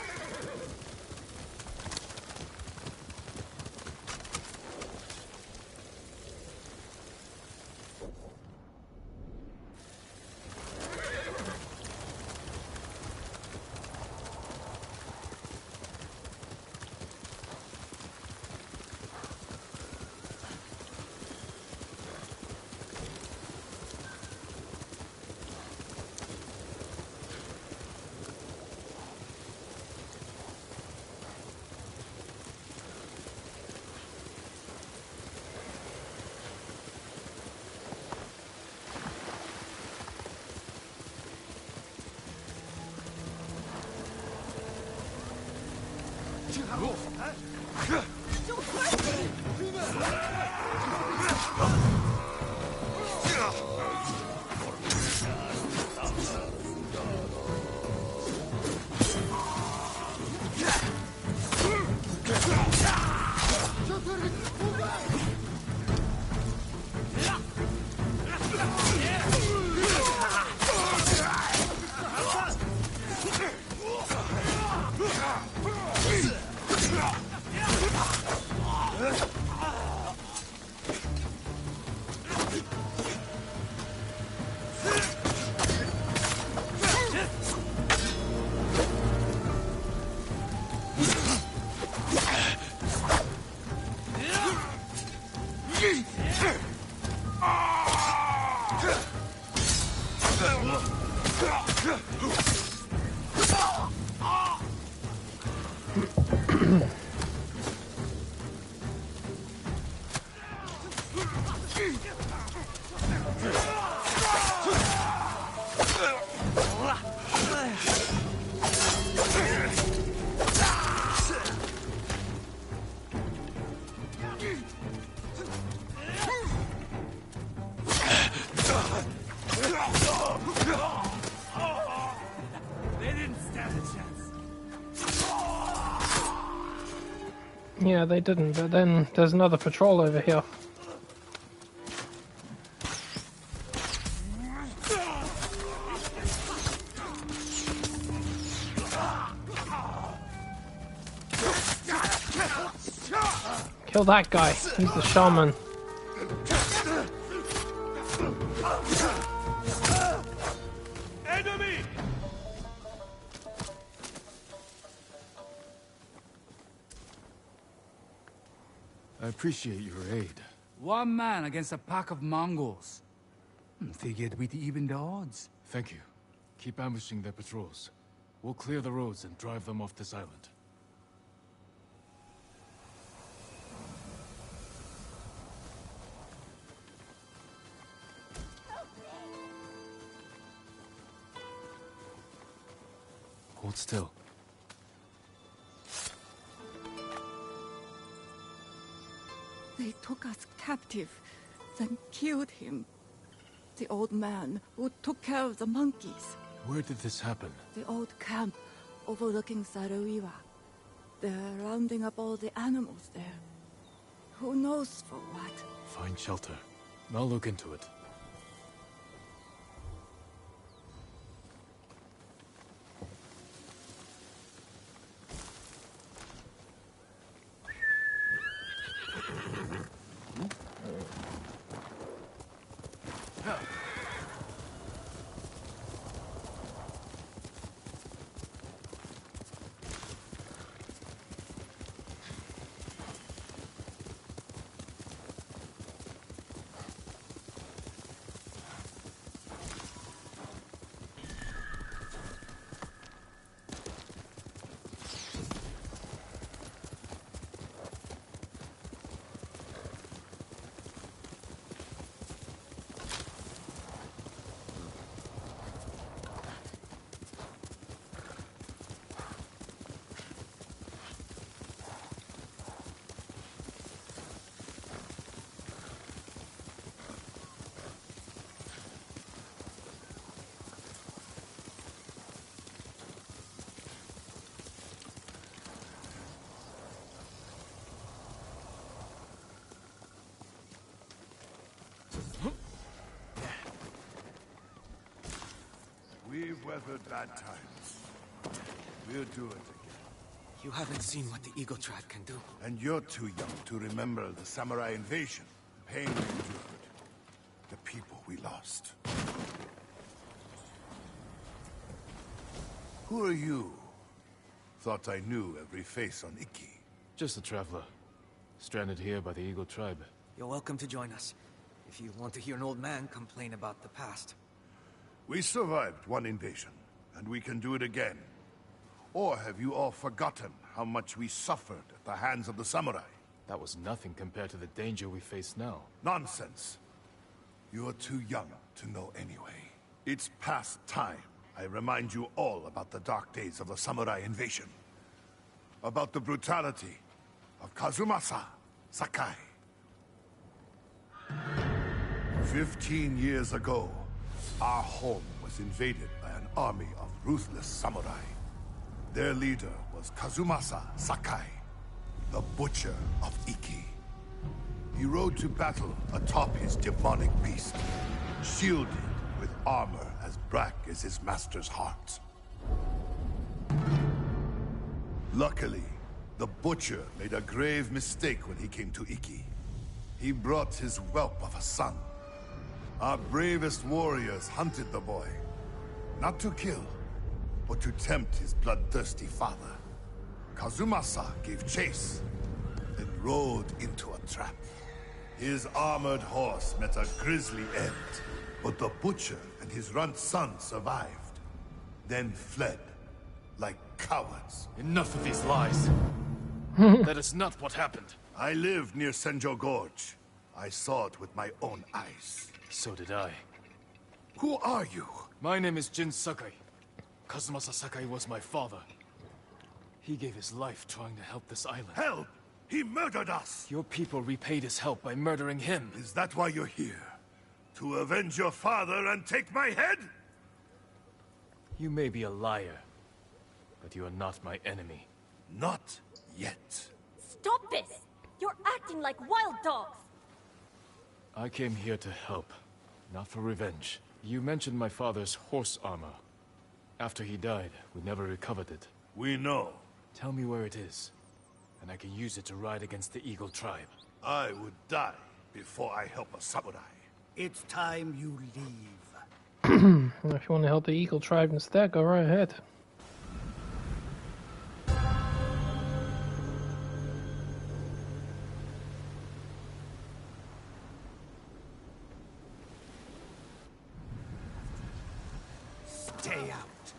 Yeah, they didn't, but then there's another patrol over here. Kill that guy. He's the shaman. Enemy! I appreciate your aid. One man against a pack of Mongols. Figured we'd even the odds. Thank you. Keep ambushing their patrols. We'll clear the roads and drive them off this island. Hold still. They took us captive, then killed him. The old man who took care of the monkeys. Where did this happen? The old camp overlooking Saruiwa. They're rounding up all the animals there. Who knows for what? Find shelter. I'll look into it. We've weathered bad times. We'll do it again. You haven't seen what the Eagle Trad can do. And you're too young to remember the samurai invasion, the pain we endured, the people we lost. Who are you? Thought I knew every face on Iki. Just a traveler. Stranded here by the Eagle tribe. You're welcome to join us, if you want to hear an old man complain about the past. We survived one invasion, and we can do it again. Or have you all forgotten how much we suffered at the hands of the samurai? That was nothing compared to the danger we face now. Nonsense. You are too young to know anyway. It's past time I remind you all about the dark days of the samurai invasion. About the brutality of Kazumasa Sakai. 15 years ago, our home was invaded by an army of ruthless samurai. Their leader was Kazumasa Sakai, the Butcher of Iki. He rode to battle atop his demonic beast, shielded with armor as black as his master's heart. Luckily, the Butcher made a grave mistake when he came to Iki. He brought his whelp of a son. Our bravest warriors hunted the boy, not to kill, but to tempt his bloodthirsty father. Kazumasa gave chase, then rode into a trap. His armored horse met a grisly end, but the Butcher and his runt son survived, then fled like cowards. Enough of these lies. That is not what happened. I lived near Senjo Gorge. I saw it with my own eyes. So did I. Who are you? My name is Jin Sakai. Kazumasa Sakai was my father. He gave his life trying to help this island. Help! He murdered us! Your people repaid his help by murdering him. Is that why you're here? To avenge your father and take my head? You may be a liar, but you are not my enemy. Not yet. stop this! You're acting like wild dogs! I came here to help, not for revenge. You mentioned my father's horse armor. After he died, we never recovered it. We know. Tell me where it is, and I can use it to ride against the Eagle tribe. I would die before I help a samurai. It's time you leave. Well, if you want to help the Eagle tribe instead, go right ahead. Stay out.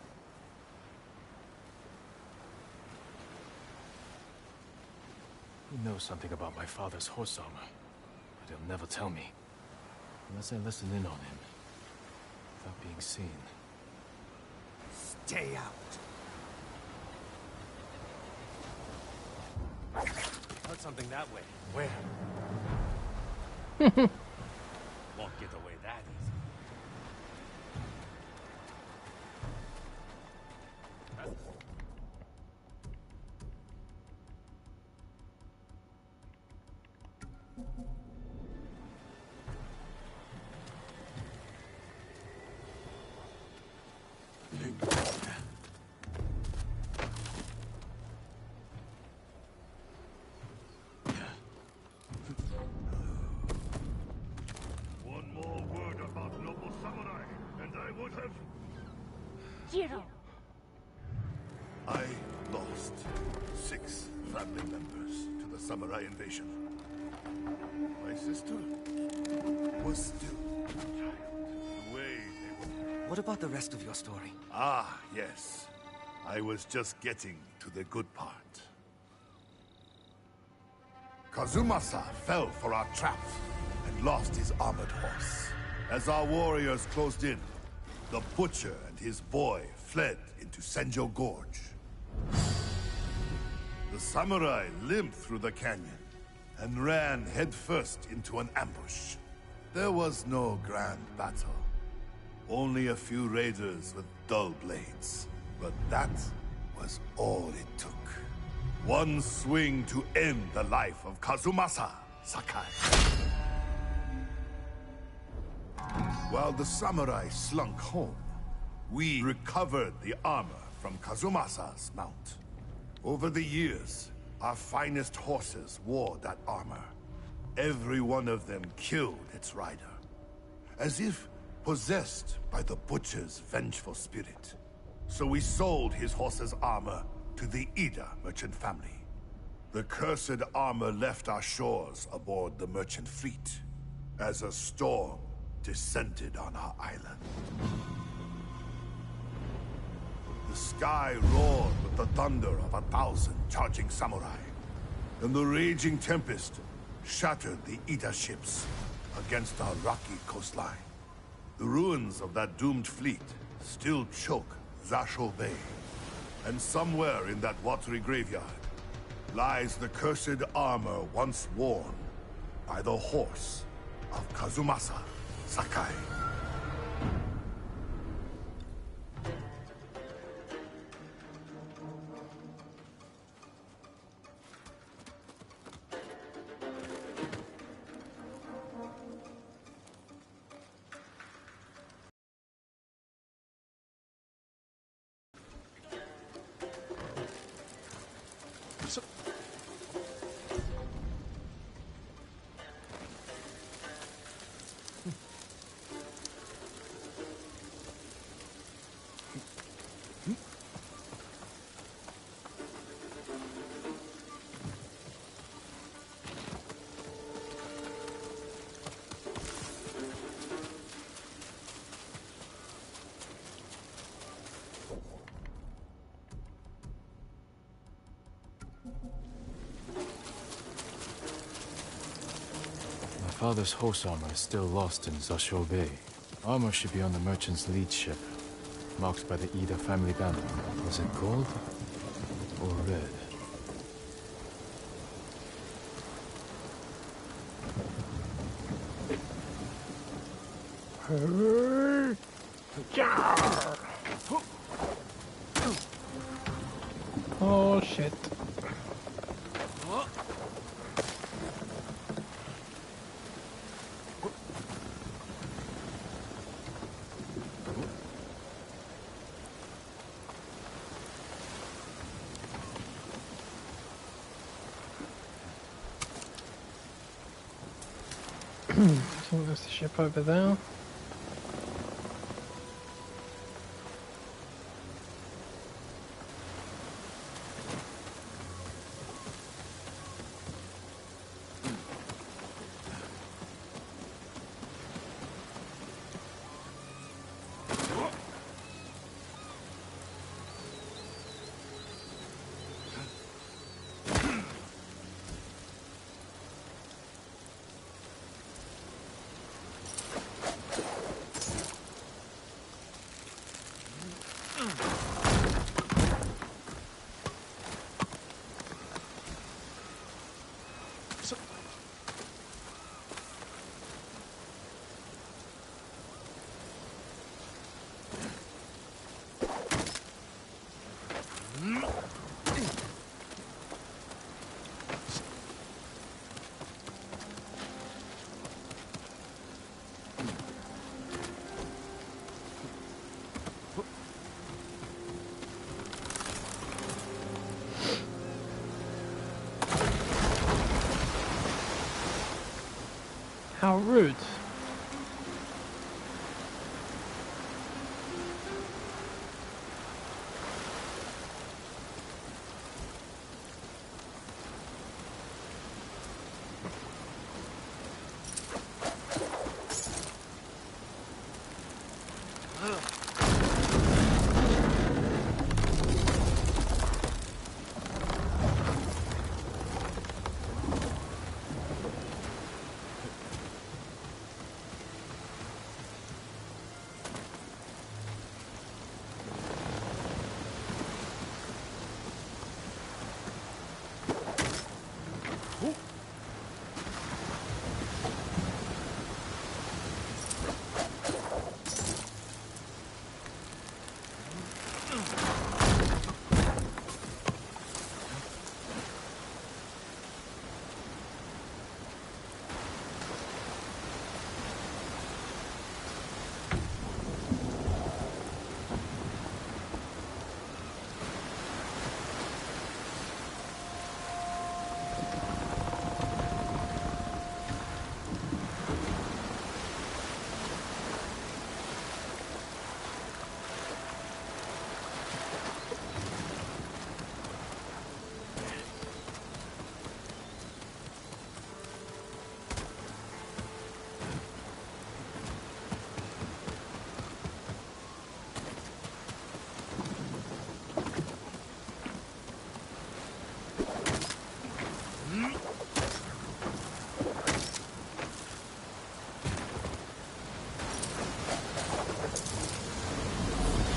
He knows something about my father's horse armor, but he'll never tell me. Unless I listen in on him, without being seen. Stay out. Heard something that way. Where? Won't get away that easy. One more word about noble samurai, and I would have... Jiro! I lost 6 family members to the samurai invasion. My sister was still a child. The way they were... What about the rest of your story? Ah, yes. I was just getting to the good part. Kazumasa fell for our trap and lost his armored horse. As our warriors closed in, the butcher and his boy fled into Senjo Gorge. The samurai limped through the canyon and ran headfirst into an ambush. There was no grand battle. Only a few raiders with dull blades. But that was all it took. One swing to end the life of Kazumasa Sakai. While the samurai slunk home, we recovered the armor from Kazumasa's mount. Over the years, our finest horses wore that armor. Every one of them killed its rider, as if possessed by the butcher's vengeful spirit. So we sold his horse's armor to the Ida merchant family. The cursed armor left our shores aboard the merchant fleet, as a storm descended on our island. The sky roared with the thunder of 1,000 charging samurai, and the raging tempest shattered the Ida ships against our rocky coastline. The ruins of that doomed fleet still choke Zasho Bay, and somewhere in that watery graveyard lies the cursed armor once worn by the horse of Kazumasa Sakai. My father's horse armor is still lost in Zasho Bay. Armor should be on the merchant's lead ship, marked by the Ida family banner. Was it gold or red? Oh shit. think there's the ship over there. How rude.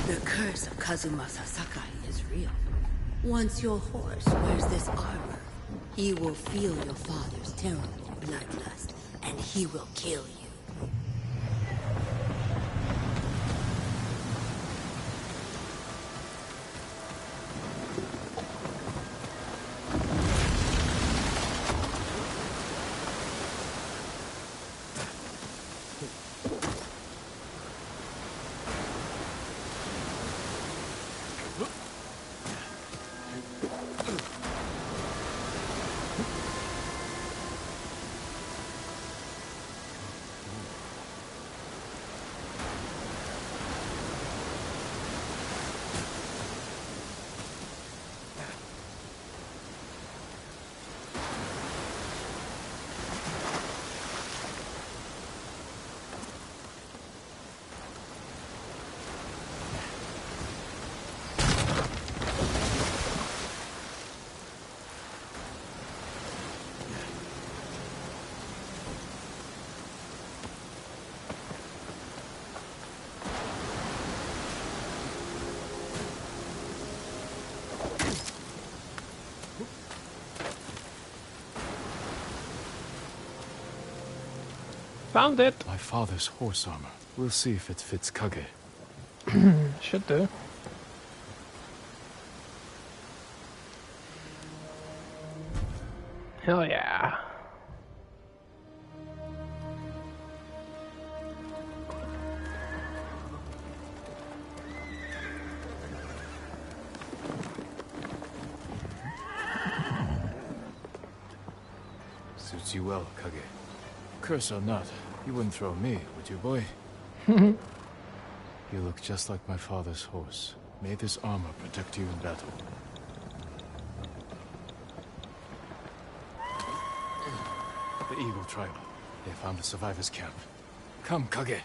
The curse of Kazumasa Sakai is real. Once your horse wears this armor, he will feel your father's terrible bloodlust, and he will kill you. Found it! My father's horse armor. We'll see if it fits Kage. Should do. Hell yeah. Suits you well, Kage. Curse or not, you wouldn't throw me, would you, boy? You look just like my father's horse. May this armor protect you in battle. The Eagle Tribe. They found the survivors' camp. Come, Kage.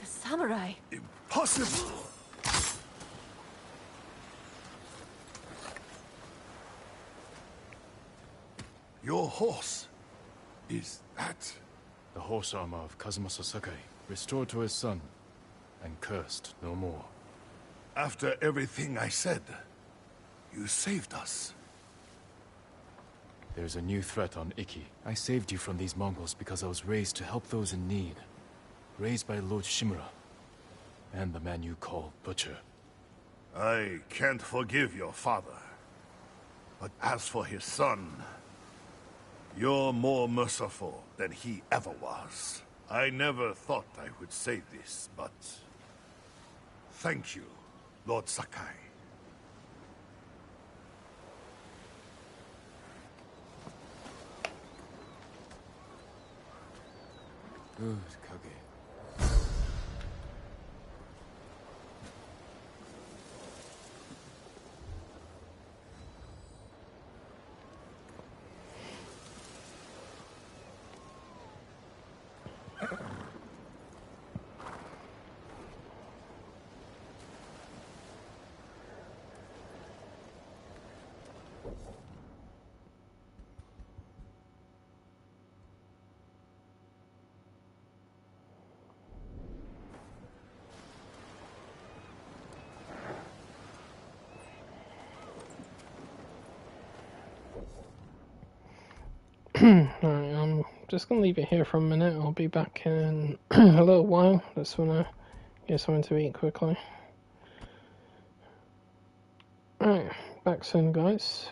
Samurai. Impossible! Your horse. Is that... The horse armor of Kazumasa Sakai, restored to his son, and cursed no more. After everything I said, you saved us. There's a new threat on Iki. I saved you from these Mongols because I was raised to help those in need. Raised by Lord Shimura, and the man you call Butcher. I can't forgive your father. But as for his son, you're more merciful than he ever was. I never thought I would say this, but... thank you, Lord Sakai. Good, Kage. Alright, I'm just gonna leave it here for a minute. I'll be back in a little while. Just wanna get something to eat quickly. Alright, back soon, guys.